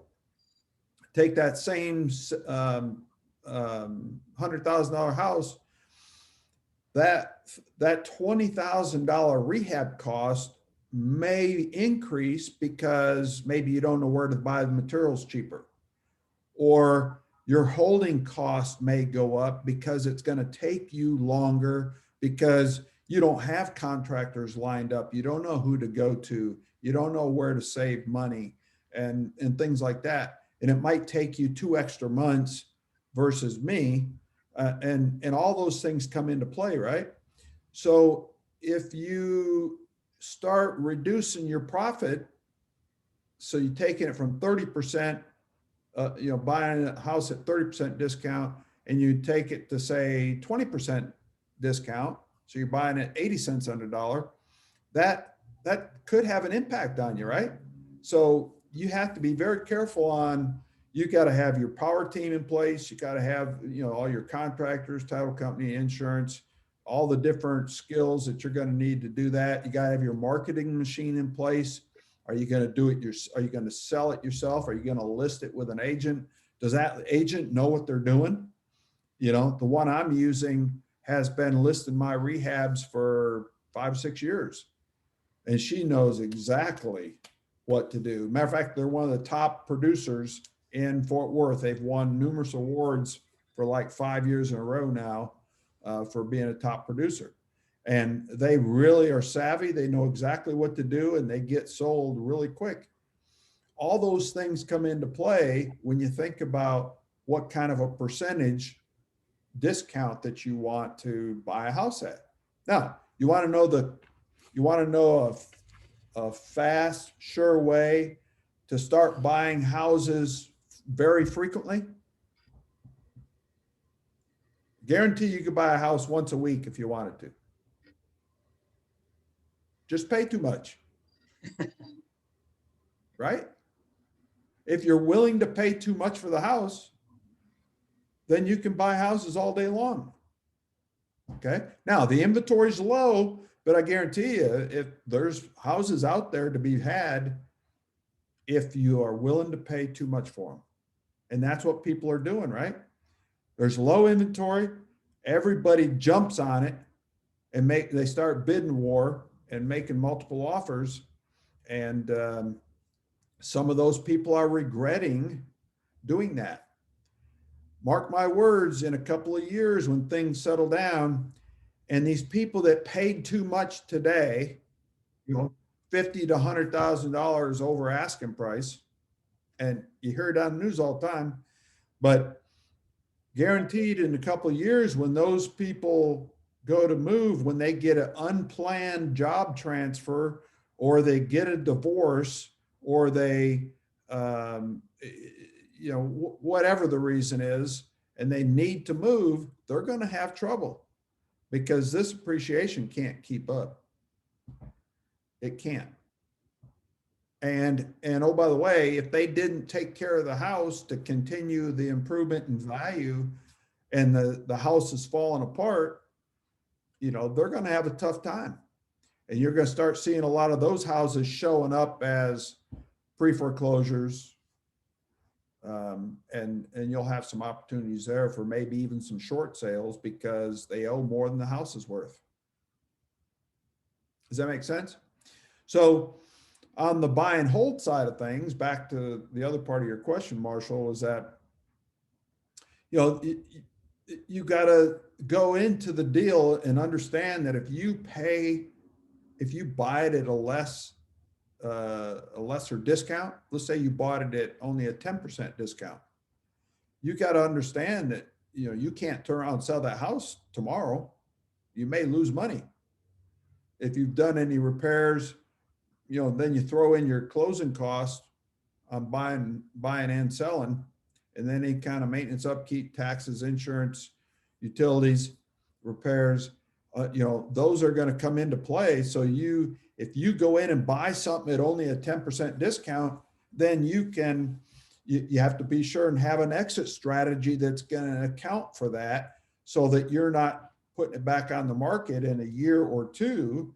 Take that same $100,000 house, that $20,000 rehab cost may increase because maybe you don't know where to buy the materials cheaper, or your holding cost may go up because it's going to take you longer because you don't have contractors lined up. You don't know who to go to. You don't know where to save money and things like that. And it might take you 2 extra months versus me. And all those things come into play, right? So if you start reducing your profit, so you're taking it from 30%, you know, buying a house at 30% discount, and you take it to say 20% discount, so you're buying it 80 cents on the dollar, that could have an impact on you, right? So you have to be very careful on, you got to have your power team in place. You got to have, you know, all your contractors, title company, insurance, all the different skills that you're going to need to do that. You got to have your marketing machine in place. Are you going to do it are you going to sell it yourself? Are you going to list it with an agent? Does that agent know what they're doing? You know, the one I'm using has been listing my rehabs for 5 or 6 years, and she knows exactly what to do. Matter of fact, they're one of the top producers in Fort Worth. They've won numerous awards for like 5 years in a row now for being a top producer. And they really are savvy. They know exactly what to do, and they get sold really quick. All those things come into play when you think about what kind of a percentage discount that you want to buy a house at. Now, you want to know a fast, sure way to start buying houses very frequently? Guarantee you could buy a house once a week if you wanted to. Just pay too much. Right? If you're willing to pay too much for the house, then you can buy houses all day long. Okay. Now the inventory's low, but I guarantee you, if there's houses out there to be had, if you are willing to pay too much for them. And that's what people are doing, right? There's low inventory. Everybody jumps on it and they start bidding war and making multiple offers. And some of those people are regretting doing that. Mark my words, in a couple of years when things settle down and these people that paid too much today, you know, $50,000 to $100,000 over asking price, and you hear it on the news all the time, but guaranteed in a couple of years when those people go to move, when they get an unplanned job transfer or they get a divorce or they you know, whatever the reason is, and they need to move, they're going to have trouble because this appreciation can't keep up. It can't. And oh, by the way, if they didn't take care of the house to continue the improvement in value and the house is falling apart, you know, they're going to have a tough time. And you're going to start seeing a lot of those houses showing up as pre-foreclosures. And you'll have some opportunities there for maybe even some short sales because they owe more than the house is worth. Does that make sense? So on the buy and hold side of things, back to the other part of your question, Marshall, is that, you know, you got to go into the deal and understand that if you buy it at a lesser discount, let's say you bought it at only a 10% discount, you got to understand that, you know, you can't turn around and sell that house tomorrow. You may lose money. If you've done any repairs, you know, then you throw in your closing costs on buying and selling, and then any kind of maintenance, upkeep, taxes, insurance, utilities, repairs, you know, those are going to come into play. So if you go in and buy something at only a 10% discount, then you have to be sure and have an exit strategy that's going to account for that so that you're not putting it back on the market in a year or two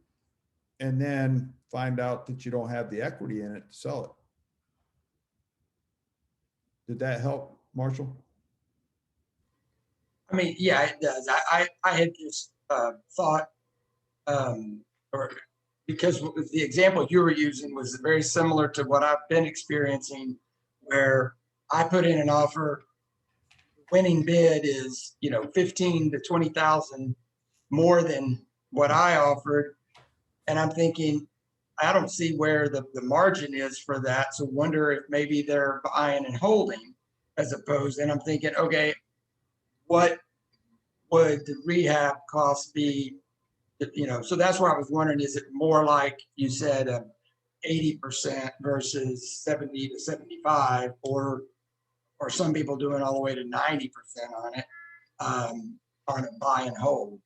and then find out that you don't have the equity in it to sell it. Did that help, Marshall? I mean, yeah, it does. I had just thought, or because the example you were using was very similar to what I've been experiencing, where I put in an offer, winning bid is, you know, 15 to 20,000 more than what I offered, and I'm thinking, I don't see where the margin is for that. So wonder if maybe they're buying and holding as opposed. And I'm thinking, okay, what would the rehab cost be? You know, so that's why I was wondering, is it more like you said, 80% versus 70 to 75, or some people doing all the way to 90% on it, on a buy and hold?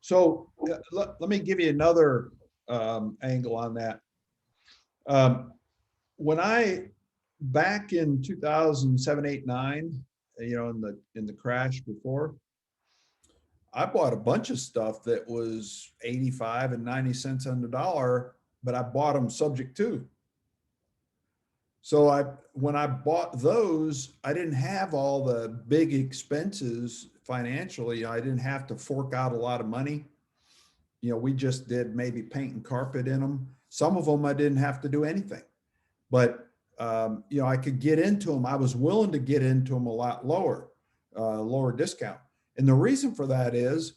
So let me give you another angle on that. When I back in 2007, 8, 9, you know, in the crash before, I bought a bunch of stuff that was 85 and 90 cents on the dollar, but I bought them subject to. So when I bought those, I didn't have all the big expenses financially. I didn't have to fork out a lot of money. You know, we just did maybe paint and carpet in them. Some of them I didn't have to do anything, but you know, I could get into them. I was willing to get into them a lot lower, lower discount. And the reason for that is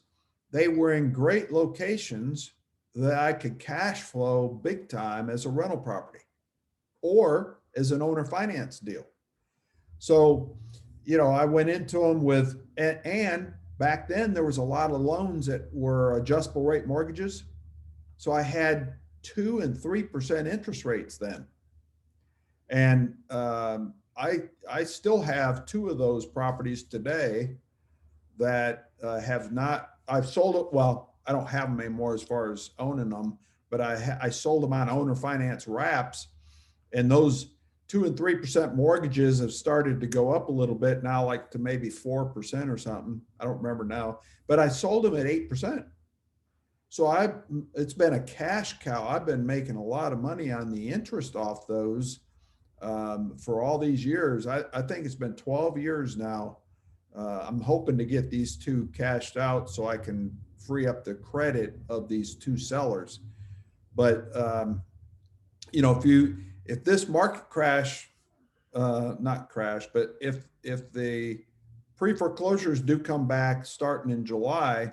they were in great locations that I could cash flow big time as a rental property or as an owner finance deal. So, you know, I went into them with, and back then there was a lot of loans that were adjustable rate mortgages. So I had 2 and 3% interest rates then. And I still have 2 of those properties today that have not, I've sold it. Well, I don't have them anymore as far as owning them, but I sold them on owner finance wraps, and those 2 and 3% mortgages have started to go up a little bit now, like to maybe 4% or something. I don't remember now, but I sold them at 8%. So it's been a cash cow. I've been making a lot of money on the interest off those for all these years. I think it's been 12 years now. I'm hoping to get these 2 cashed out so I can free up the credit of these 2 sellers. But you know, if this market crash, not crash, but if the pre-foreclosures do come back starting in July,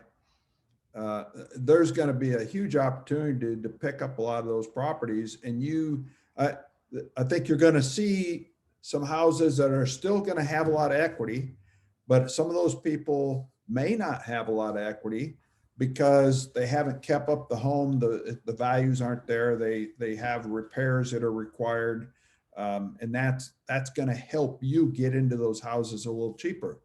there's going to be a huge opportunity to pick up a lot of those properties. And I think you're going to see some houses that are still going to have a lot of equity, but some of those people may not have a lot of equity because they haven't kept up the home. The values aren't there. They have repairs that are required. And that's going to help you get into those houses a little cheaper.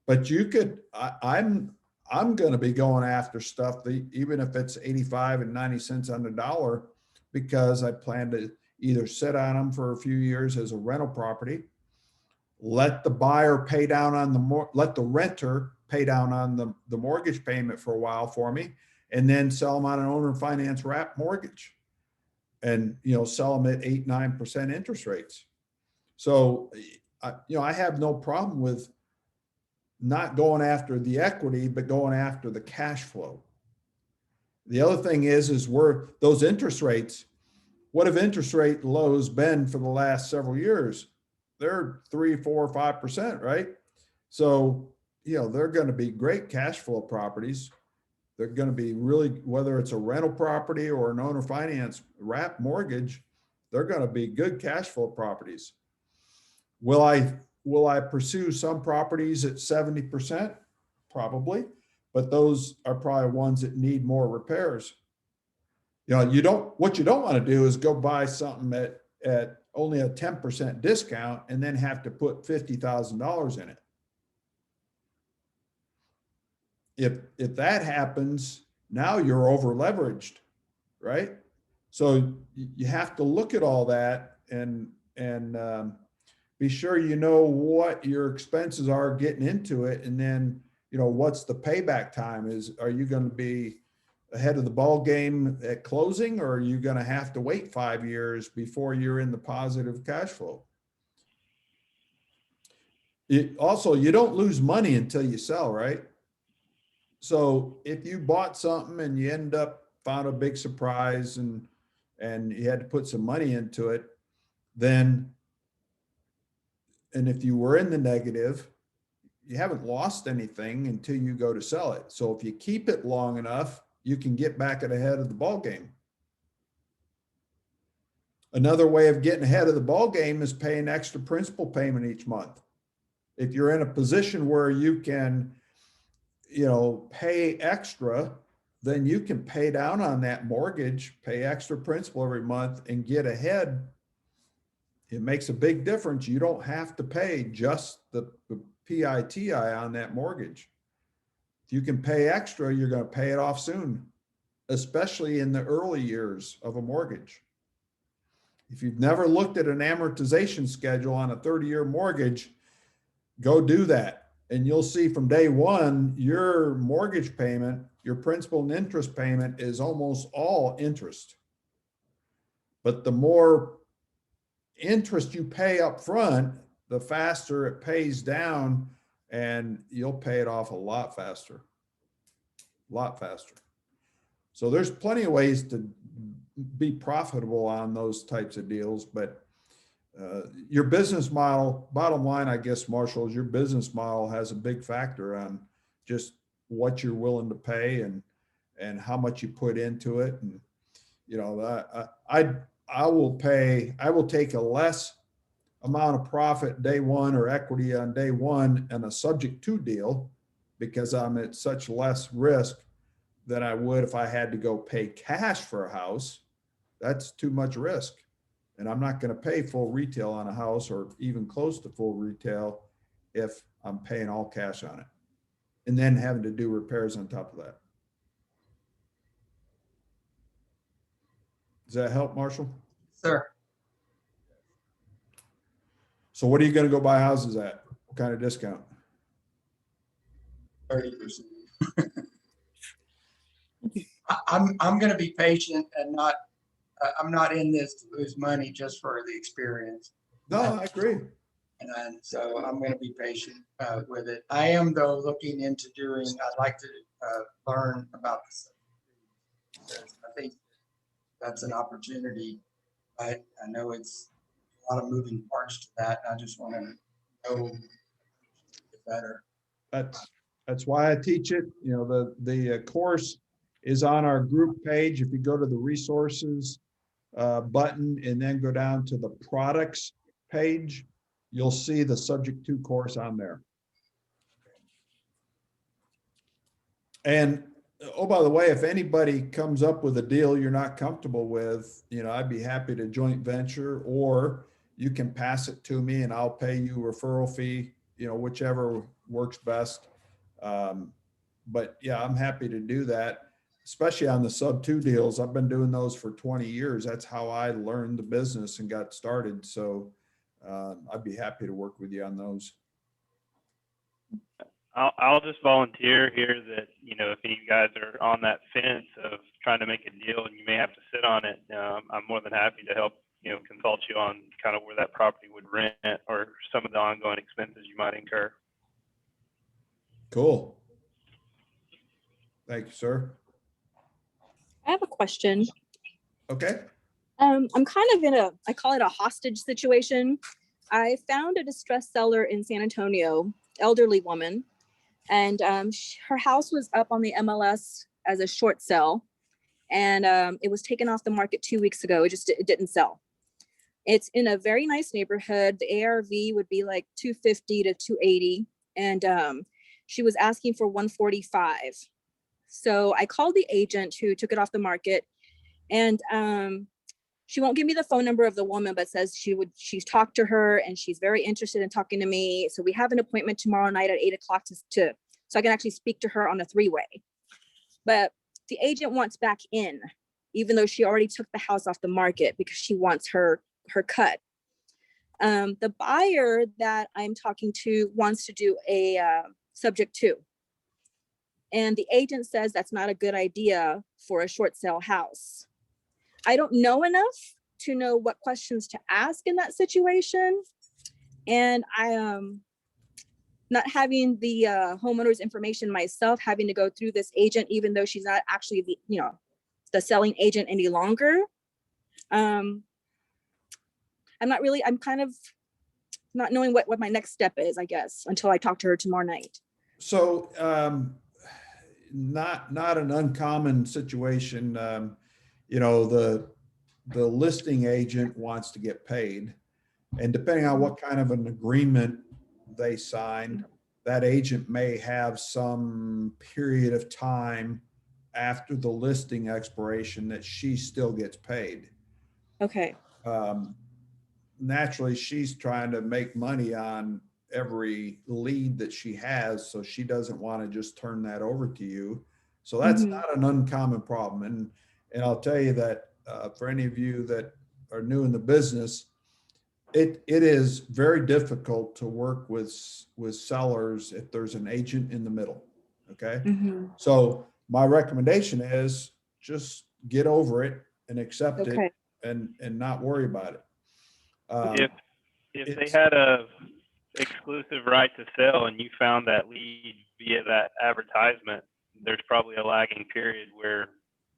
But you could, I'm going to be going after stuff, even if it's 85 and 90 cents on the dollar, because I plan to either sit on them for a few years as a rental property, let the buyer pay down on let the renter pay down on the mortgage payment for a while for me, and then sell them on an owner finance wrap mortgage, and, you know, sell them at 8, 9% interest rates. So, you know, I have no problem with not going after the equity, but going after the cash flow. The other thing is where those interest rates, what have interest rate lows been for the last several years? They're 3, 4, 5%, right? So, you know, they're going to be great cash flow properties. They're going to be really, whether it's a rental property or an owner finance wrap mortgage, they're going to be good cash flow properties. Will I pursue some properties at 70%? Probably, but those are probably ones that need more repairs. You know, what you don't want to do is go buy something at only a 10% discount and then have to put $50,000 in it. If that happens, now you're over leveraged, right? So you have to look at all that and be sure you know what your expenses are getting into it, and then, you know, what's the payback time? Are you going to be ahead of the ball game at closing, or are you going to have to wait 5 years before you're in the positive cash flow? Also, you don't lose money until you sell, right? So if you bought something and you end up found a big surprise and you had to put some money into it, then, and if you were in the negative, you haven't lost anything until you go to sell it. So if you keep it long enough, you can get back ahead of the ball game. Another way of getting ahead of the ball game is paying extra principal payment each month. If you're in a position where you can, you know, pay extra, then you can pay down on that mortgage, pay extra principal every month, and get ahead. It makes a big difference. You don't have to pay just the PITI on that mortgage. If you can pay extra, you're going to pay it off soon, especially in the early years of a mortgage. If you've never looked at an amortization schedule on a 30-year mortgage, go do that. And you'll see from day one, your mortgage payment, your principal and interest payment is almost all interest. But the more interest you pay up front, the faster it pays down, and you'll pay it off a lot faster. So there's plenty of ways to be profitable on those types of deals, but your business model, bottom line, I guess, Marshall, is your business model has a big factor on just what you're willing to pay and how much you put into it. And, you know, I will take a less amount of profit day one or equity on day one and a subject to deal, because I'm at such less risk than I would if I had to go pay cash for a house. That's too much risk. And I'm not going to pay full retail on a house, or even close to full retail, if I'm paying all cash on it and then having to do repairs on top of that. Does that help, Marshall? Sir, So what are you going to go buy houses at? What kind of discount? 30%. I'm going to be patient and not, I'm not in this to lose money just for the experience. No, I agree. And so I'm going to be patient with it. I am, though, looking into doing, I'd like to learn about this. I think that's an opportunity. I know it's a lot of moving parts to that. I just want to know better. That's why I teach it. You know, the course is on our group page. If you go to the resources button and then go down to the products page, you'll see the subject to course on there. And oh, by the way, if anybody comes up with a deal you're not comfortable with, you know, I'd be happy to joint venture, or you can pass it to me and I'll pay you a referral fee, you know, whichever works best. But yeah, I'm happy to do that, especially on the sub 2 deals. I've been doing those for 20 years. That's how I learned the business and got started. So I'd be happy to work with you on those. I'll just volunteer here that, you know, if any of you guys are on that fence of trying to make a deal and you may have to sit on it, I'm more than happy to help, you know, consult you on kind of where that property would rent or some of the ongoing expenses you might incur. Cool. Thank you, sir. I have a question. Okay. I'm kind of in I call it a hostage situation. I found a distressed seller in San Antonio, elderly woman, and her house was up on the MLS as a short sale, and it was taken off the market 2 weeks ago. It didn't sell. It's in a very nice neighborhood. The ARV would be like 250 to 280, and she was asking for 145. So I called the agent who took it off the market, and she won't give me the phone number of the woman, but says she's talked to her and she's very interested in talking to me. So we have an appointment tomorrow night at 8 o'clock so I can actually speak to her on a 3-way. But the agent wants back in, even though she already took the house off the market, because she wants her cut. The buyer that I'm talking to wants to do a subject to. And the agent says that's not a good idea for a short sale house. I don't know enough to know what questions to ask in that situation. And I am not having the homeowner's information myself, having to go through this agent, even though she's not actually the selling agent any longer. I'm kind of not knowing what my next step is, I guess, until I talk to her tomorrow night. So not an uncommon situation. You know, the listing agent wants to get paid, and depending on what kind of an agreement they signed, that agent may have some period of time after the listing expiration that she still gets paid. Okay. Naturally, she's trying to make money on every lead that she has, so she doesn't want to just turn that over to you. So that's not an uncommon problem. And I'll tell you that for any of you that are new in the business, it is very difficult to work with sellers if there's an agent in the middle. Okay. Mhm. So my recommendation is just get over it and accept it Okay. and not worry about it. If they It's- had a exclusive right to sell and you found that lead via that advertisement, there's probably a lagging period where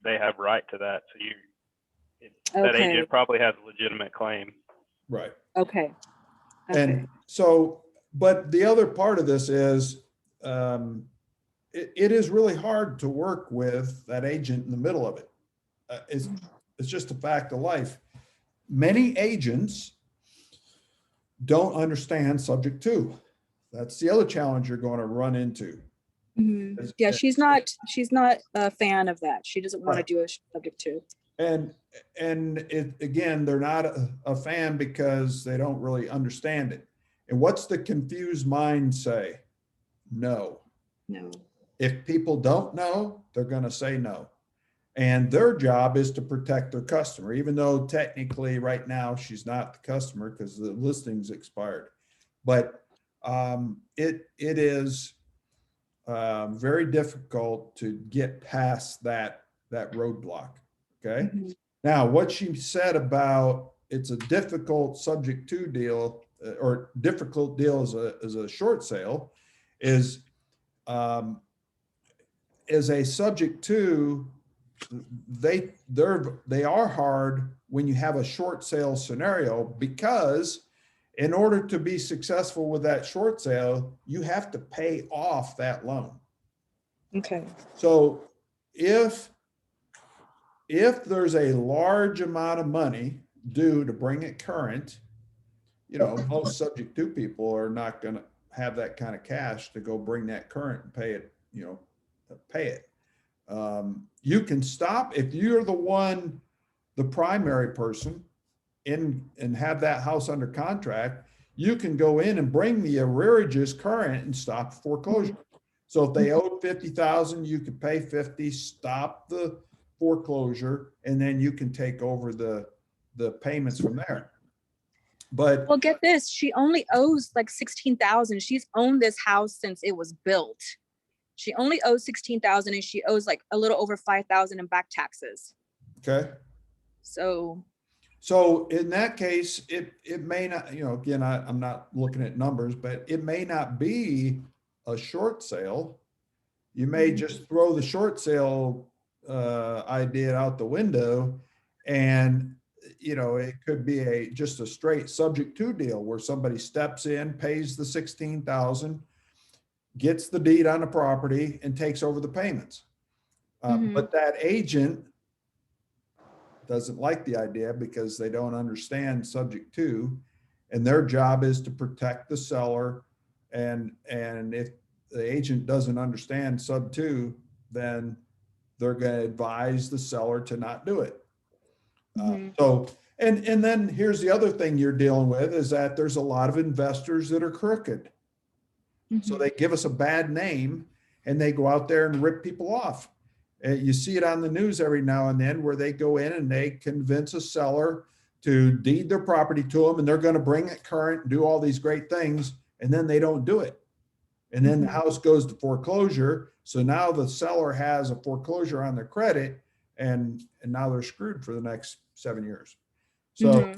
they have right to that. So that Okay. agent probably has a legitimate claim. Right. Okay. And so, but the other part of this is, it is really hard to work with that agent in the middle of it. It's just a fact of life. Many agents don't understand subject to. That's the other challenge you're going to run into. Mhm. Yeah, she's not a fan of that. She doesn't want Right. to do a subject to. And it, again, they're not a fan because they don't really understand it. And what's the confused mind say? No. No. If people don't know, they're going to say no. And their job is to protect their customer, even though technically right now she's not the customer because the listing's expired. But it is very difficult to get past that roadblock. Okay. Mhm. Now, what she said about it's a difficult subject to deal or difficult deal as a short sale is as a subject to, they are hard when you have a short sale scenario, because in order to be successful with that short sale, you have to pay off that loan. Okay. So if there's a large amount of money due to bring it current, most subject to people are not going to have that kind of cash to go bring that current and pay it, pay it. You can stop if you're the primary person and have that house under contract. You can go in and bring the arrearages current and stop foreclosure. So if they owed 50,000, you could pay 50, stop the foreclosure, and then you can take over the payments from there. But Well, get this. She only owes like 16,000. She's owned this house since it was built. She only owes 16,000 and she owes like a little over 5,000 in back taxes. okay. So In that case, it may not, again, I'm not looking at numbers, but it may not be a short sale. You may just throw the short sale idea out the window, and it could be just a straight subject to deal where somebody steps in, pays the 16,000, gets the deed on the property, and takes over the payments. But that agent doesn't like the idea because they don't understand subject to, and their job is to protect the seller. And if the agent doesn't understand sub to, then they're going to advise the seller to not do it. And then here's the other thing you're dealing with is that there's a lot of investors that are crooked. So they give us a bad name and they go out there and rip people off. You see it on the news every now and then where they go in and they convince a seller to deed their property to them, and they're going to bring it current, do all these great things, and then they don't do it. And then the house goes to foreclosure. So now the seller has a foreclosure on their credit, and now they're screwed for the next 7 years. So,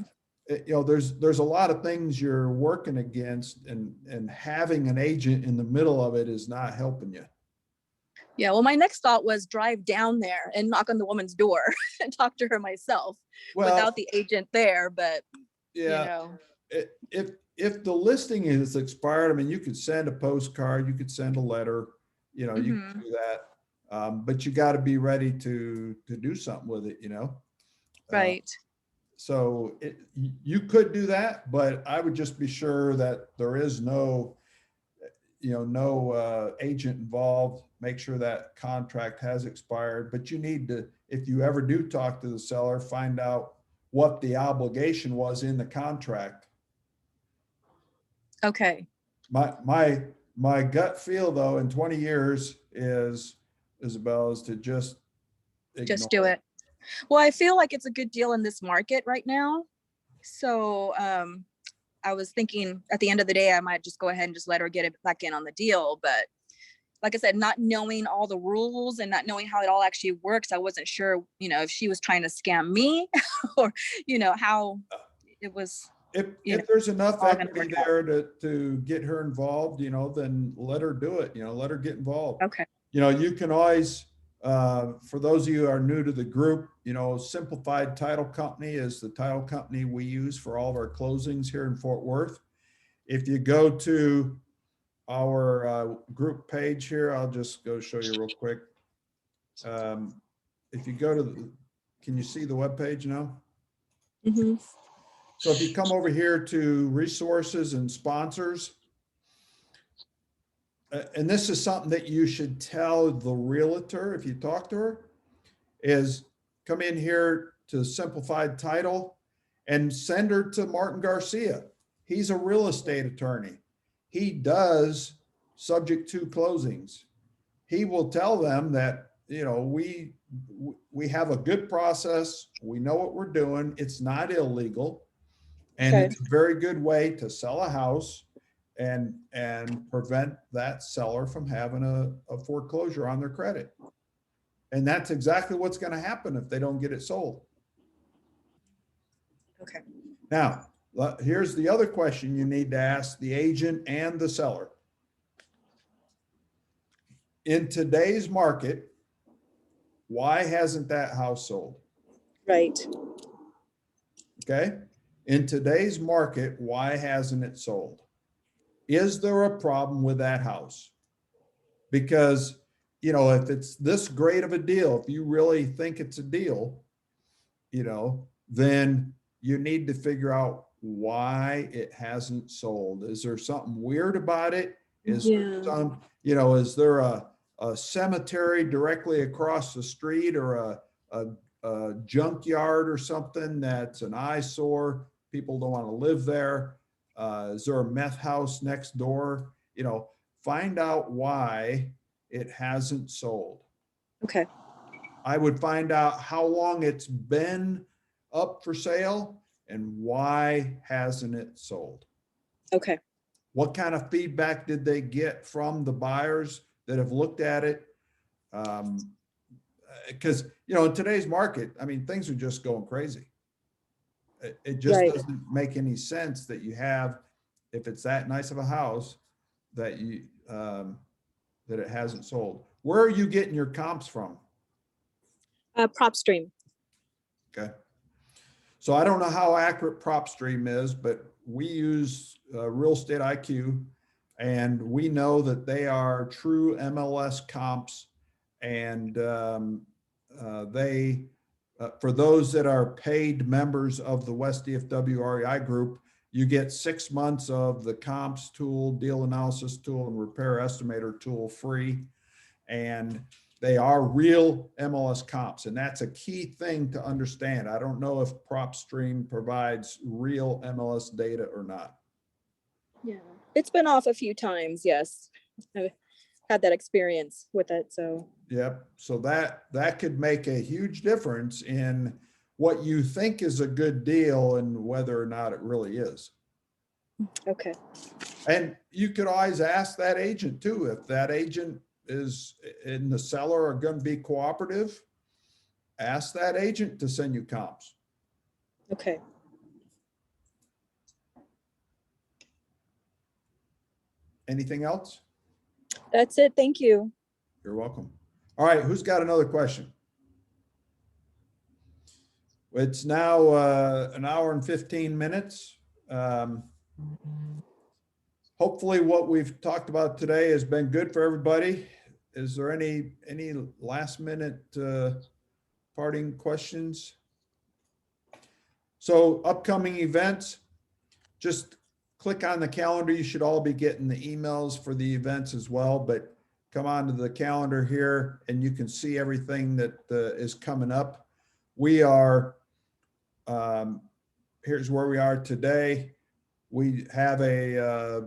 there's a lot of things you're working against, and having an agent in the middle of it is not helping you. yeah, well, my next thought was drive down there and knock on the woman's door and talk to her myself without the agent there. But if the listing is expired, I mean, you could send a postcard, you could send a letter, you can do that. But you got to be ready to do something with it, Right. So you could do that, but I would just be sure that there is no agent involved. Make sure that contract has expired, but you need to, if you ever do talk to the seller, find out what the obligation was in the contract. Okay. My gut feel though, in 20 years is, Isabelle, is to just do it. Well, I feel like it's a good deal in this market right now. So I was thinking at the end of the day, I might just go ahead and just let her get it back in on the deal. But like I said, not knowing all the rules and not knowing how it all actually works, I wasn't sure, if she was trying to scam me or, how it was. If there's enough all gonna equity work out. there to get her involved, then let her do it, let her get involved. Okay. You can always, for those of you who are new to the group, Simplified Title Company is the title company we use for all of our closings here in Fort Worth. If you go to our group page here, I'll just go show you real quick. If you go to can you see the web page now? Mm-hmm. So if you come over here to resources and sponsors, and this is something that you should tell the realtor if you talk to her, is come in here to Simplified Title and send her to Martin Garcia. He's a real estate attorney. He does subject to closings. He will tell them that, we have a good process. We know what we're doing. It's not illegal. And Okay. it's a very good way to sell a house and prevent that seller from having a foreclosure on their credit. And that's exactly what's going to happen if they don't get it sold. Okay. Now, here's the other question you need to ask the agent and the seller. In today's market, why hasn't that house sold? Right. Okay. In today's market, why hasn't it sold? Is there a problem with that house? Because, if it's this great of a deal, if you really think it's a deal, then you need to figure out why it hasn't sold. Is there something weird about it? Is there some, is there a cemetery directly across the street or a junkyard or something that's an eyesore? People don't want to live there. Is there a meth house next door? Find out why it hasn't sold. Okay. I would find out how long it's been up for sale and why hasn't it sold. Okay. What kind of feedback did they get from the buyers that have looked at it? Because, in today's market, things are just going crazy. It just Right. doesn't make any sense that you have, if it's that nice of a house, that that it hasn't sold. Where are you getting your comps from? PropStream. Okay. So I don't know how accurate PropStream is, but we use Real Estate IQ, and we know that they are true MLS comps. And they, for those that are paid members of the West DFW REI Group, you get 6 months of the comps tool, deal analysis tool, and repair estimator tool free. And they are real MLS comps. And that's a key thing to understand. I don't know if PropStream provides real MLS data or not. Yeah. It's been off a few times. Yes. I've had that experience with it. So. Yep. So that could make a huge difference in what you think is a good deal and whether or not it really is. Okay. And you could always ask that agent too, if that agent is and the seller are going to be cooperative, ask that agent to send you comps. Okay. Anything else? That's it. Thank you. You're welcome. All right. Who's got another question? It's now an hour and 15 minutes. Hopefully what we've talked about today has been good for everybody. Is there any last minute parting questions? So upcoming events, just click on the calendar. You should all be getting the emails for the events as well, but come onto the calendar here and you can see everything that is coming up. We are, here's where we are today. We have a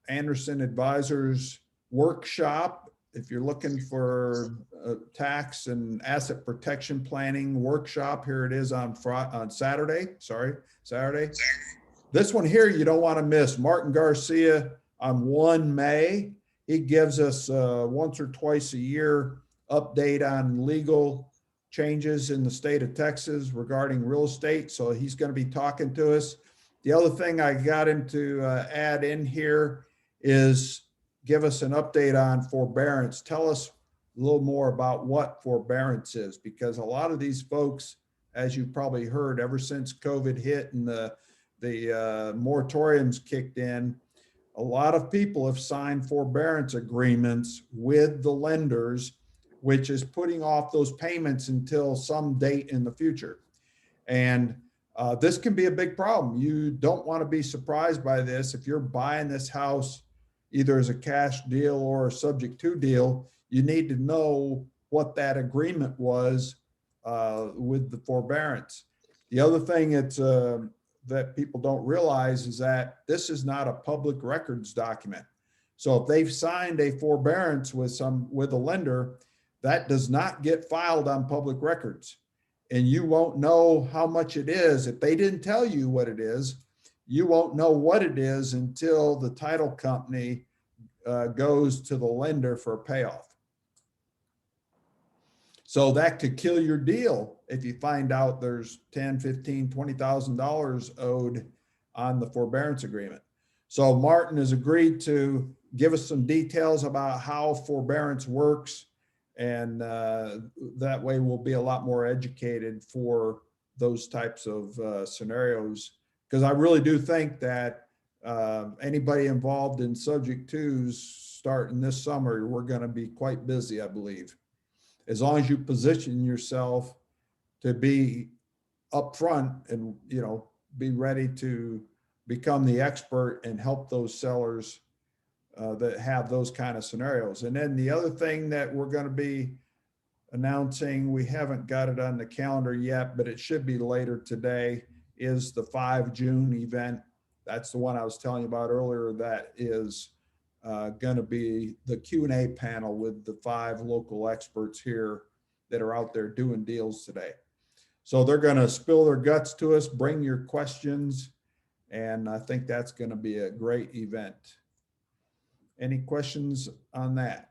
Anderson Advisors workshop if you're looking for a tax and asset protection planning workshop, here it is on Saturday. Saturday. This one here you don't want to miss. Martin Garcia on 1 May. He gives us once or twice a year update on legal changes in the state of Texas regarding real estate. So he's going to be talking to us. The other thing I got him to add in here is give us an update on forbearance. Tell us a little more about what forbearance is, because a lot of these folks, as you've probably heard, ever since COVID hit and the moratoriums kicked in, a lot of people have signed forbearance agreements with the lenders, which is putting off those payments until some date in the future. And this can be a big problem. You don't want to be surprised by this. If you're buying this house, either as a cash deal or a subject to deal, you need to know what that agreement was with the forbearance. The other thing that people don't realize is that this is not a public records document. So if they've signed a forbearance with a lender, that does not get filed on public records. And you won't know how much it is. If they didn't tell you what it is, you won't know what it is until the title company goes to the lender for a payoff. So that could kill your deal if you find out there's $10, $15, $20,000 owed on the forbearance agreement. So Martin has agreed to give us some details about how forbearance works. And that way we'll be a lot more educated for those types of scenarios. Because I really do think that anybody involved in subject twos starting this summer, we're going to be quite busy, I believe. As long as you position yourself to be upfront and, you know, be ready to become the expert and help those sellers that have those kind of scenarios. And then the other thing that we're going to be announcing, we haven't got it on the calendar yet, but it should be later today, is the 5 June event. That's the one I was telling you about earlier. That is going to be the Q&A panel with the 5 local experts here that are out there doing deals today. So they're going to spill their guts to us, bring your questions, and I think that's going to be a great event. Any questions on that?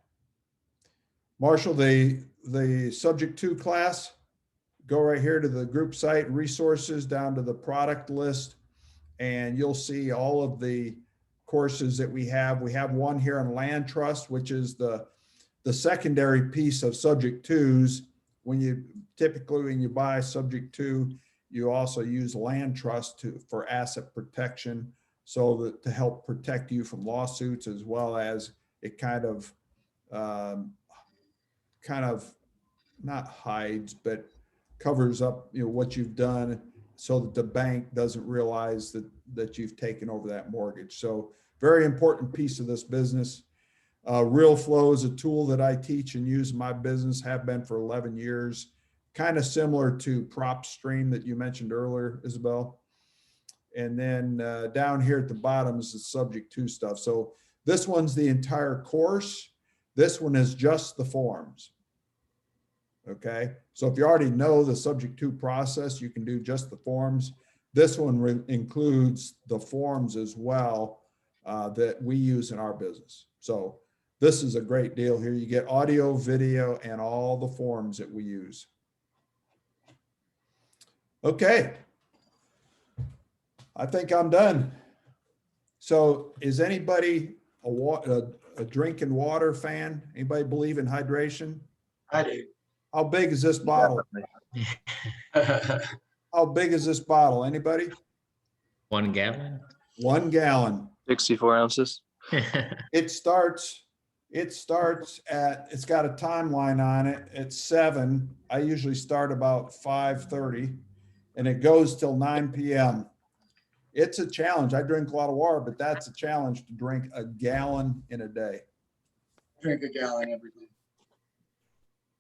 Marshall, the subject to class, go right here to the group site resources down to the product list, and you'll see all of the courses that we have. We have one here on land trust, which is the secondary piece of subject twos. When you buy subject to, you also use land trust for asset protection, so that to help protect you from lawsuits, as well as it kind of not hides, but covers up, you know, what you've done, so that the bank doesn't realize that you've taken over that mortgage. So very important piece of this business. Real Flow is a tool that I teach and use in my business, have been for 11 years, kind of similar to PropStream that you mentioned earlier, Isabelle. And then down here at the bottom is the subject to stuff. So this one's the entire course. This one is just the forms. Okay, so if you already know the subject to process, you can do just the forms. This one includes the forms as well that we use in our business. So this is a great deal here. You get audio, video, and all the forms that we use. Okay, I think I'm done. So is anybody a drinking water fan? Anybody believe in hydration? I do. How big is this bottle? How big is this bottle? Anybody? 1 gallon. 1 gallon. 64 ounces. It starts at, it's got a timeline on it at 7. I usually start about 5:30 and it goes till 9 p.m. It's a challenge. I drink a lot of water, but that's a challenge to drink a gallon in a day. Drink a gallon every day.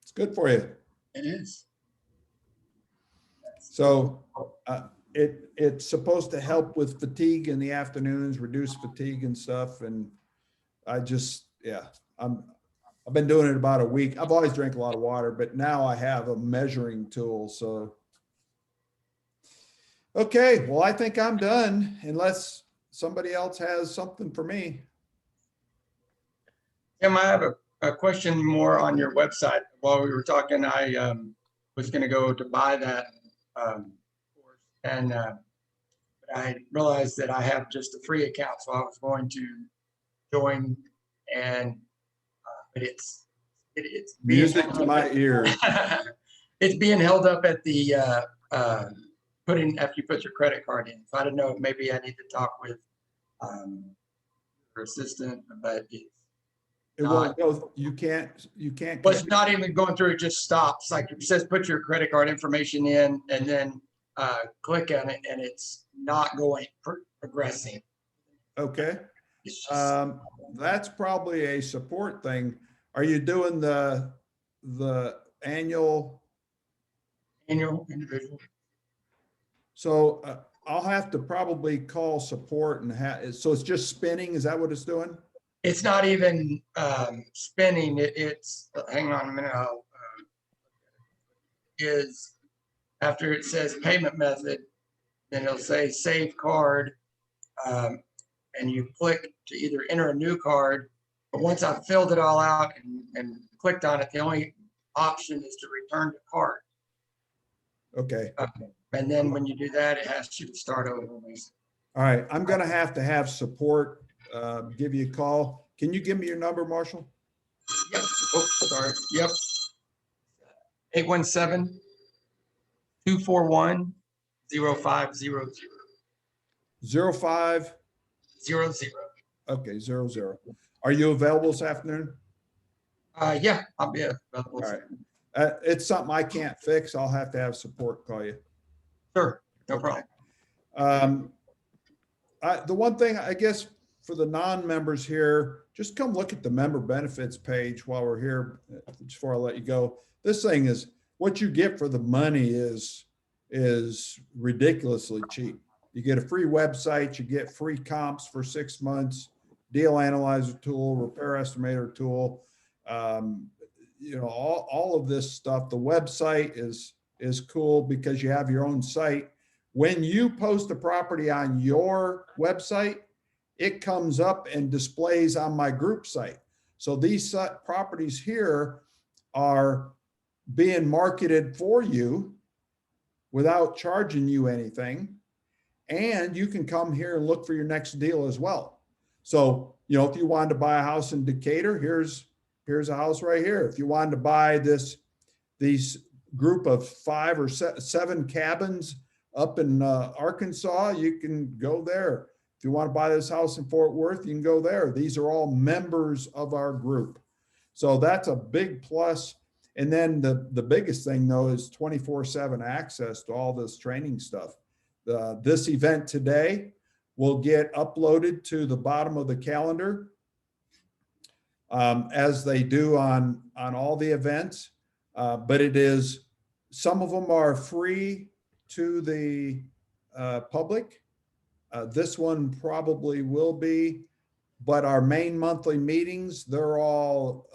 It's good for you. It is. So it's supposed to help with fatigue in the afternoons, reduce fatigue and stuff. And I just, yeah, I'm I've been doing it about a week. I've always drank a lot of water, but now I have a measuring tool. So, okay, well, I think I'm done unless somebody else has something for me. Tim, I have a question more on your website. While we were talking, I was going to go to buy that course, and I realized that I have just a free account, so I was going to join, and but it's being Music held to up my at- ears. it's being held up at the putting after you put your credit card in. So I don't know if maybe I need to talk with your assistant, but It won't go, you can't. well, it's not even going through, it just stops. Like it says, put your credit card information in and then click on it and it's not going progressing. Okay. It's just, That's probably a support thing. Are you doing the annual? individual. So I'll have to probably call support and so it's just spinning. Is that what it's doing? It's not even spinning. It's hang on a minute. Is after it says payment method, then it'll say save card, and you click to either enter a new card. But once I've filled it all out and clicked on it, the only option is to return to card. Okay. And then when you do that, it asks you to start over. All right. I'm going to have support give you a call. Can you give me your number, Marshall? Yep. Oh, sorry. Yep. 817-241-0500. 05. 00. Okay, 00. Are you available this afternoon? Yeah, I'll be available. All right. It's something I can't fix. I'll have to have support call you. Sure, no problem. The one thing, I guess, for the non-members here, just come look at the member benefits page while we're here before I let you go. This thing is, what you get for the money is ridiculously cheap. You get a free website, you get free comps for 6 months, deal analyzer tool, repair estimator tool, all of this stuff. The website is cool because you have your own site. When you post a property on your website, it comes up and displays on my group site. So these properties here are being marketed for you without charging you anything. And you can come here and look for your next deal as well. So, if you wanted to buy a house in Decatur, here's a house right here. If you wanted to buy these group of 5 or 7 cabins up in Arkansas, you can go there. If you want to buy this house in Fort Worth, you can go there. These are all members of our group. So that's a big plus. And then the biggest thing though is 24/7 access to all this training stuff. This event today will get uploaded to the bottom of the calendar as they do on all the events. But some of them are free to the public. This one probably will be, but our main monthly meetings, they're all,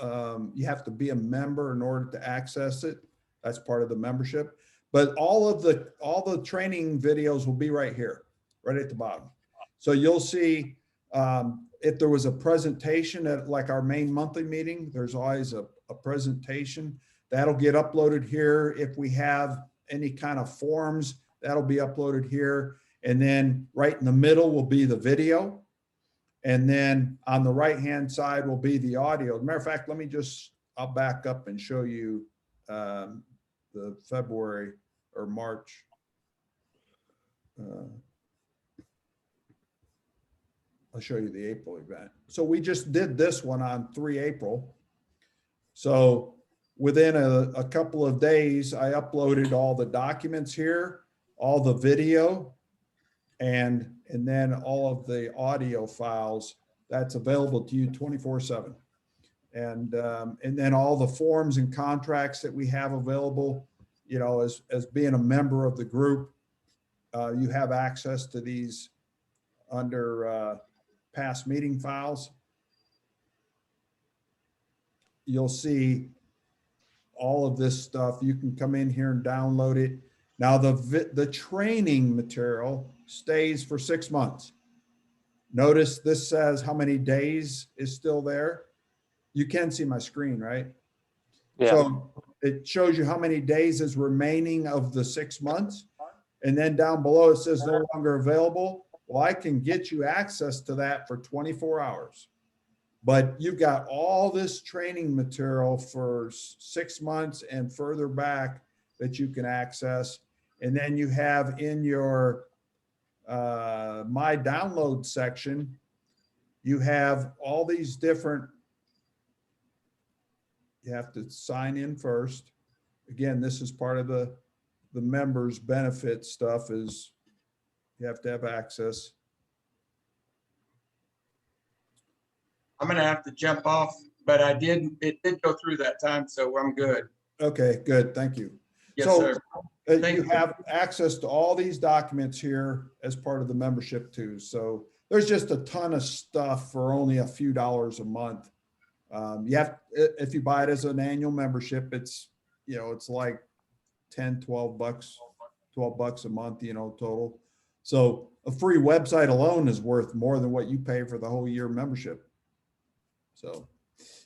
you have to be a member in order to access it. That's part of the membership. But all the training videos will be right here, right at the bottom. So you'll see if there was a presentation at like our main monthly meeting, there's always a presentation that'll get uploaded here. If we have any kind of forms, that'll be uploaded here. And then right in the middle will be the video. And then on the right-hand side will be the audio. As a matter of fact, I'll back up and show you the February or March. I'll show you the April event. So we just did this one on 3 April. So within a couple of days, I uploaded all the documents here, all the video, and then all of the audio files that's available to you 24/7. And then all the forms and contracts that we have available, as being a member of the group, you have access to these under past meeting files. you'll see all of this stuff. You can come in here and download it. Now the training material stays for 6 months. Notice this says how many days is still there. You can see my screen, right? Yeah. So it shows you how many days is remaining of the 6 months. And then down below it says no longer available. Well, I can get you access to that for 24 hours. But you've got all this training material for 6 months and further back that you can access. And then you have in your my download section, you have all these different, you have to sign in first. Again, this is part of the members benefit stuff, is you have to have access. I'm gonna have to jump off, but it did go through that time, so I'm good. Okay, good. Thank you. Yes, So, sir. Thank you you. have access to all these documents here as part of the membership too. So there's just a ton of stuff for only a few dollars a month. You have, if you buy it as an annual membership, it's, you know, it's like 10, 12 bucks a month, you know, total. So a free website alone is worth more than what you pay for the whole year membership. So,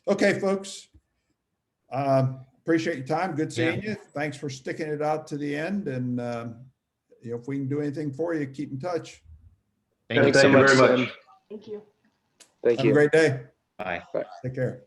okay, folks. Appreciate your time. Good seeing you. Thanks for sticking it out to the end. And you know, if we can do anything for you, keep in touch. Thank you Thank so you much, very much. Tim. Thank you. Thank Have a you. great day. Bye. Take care.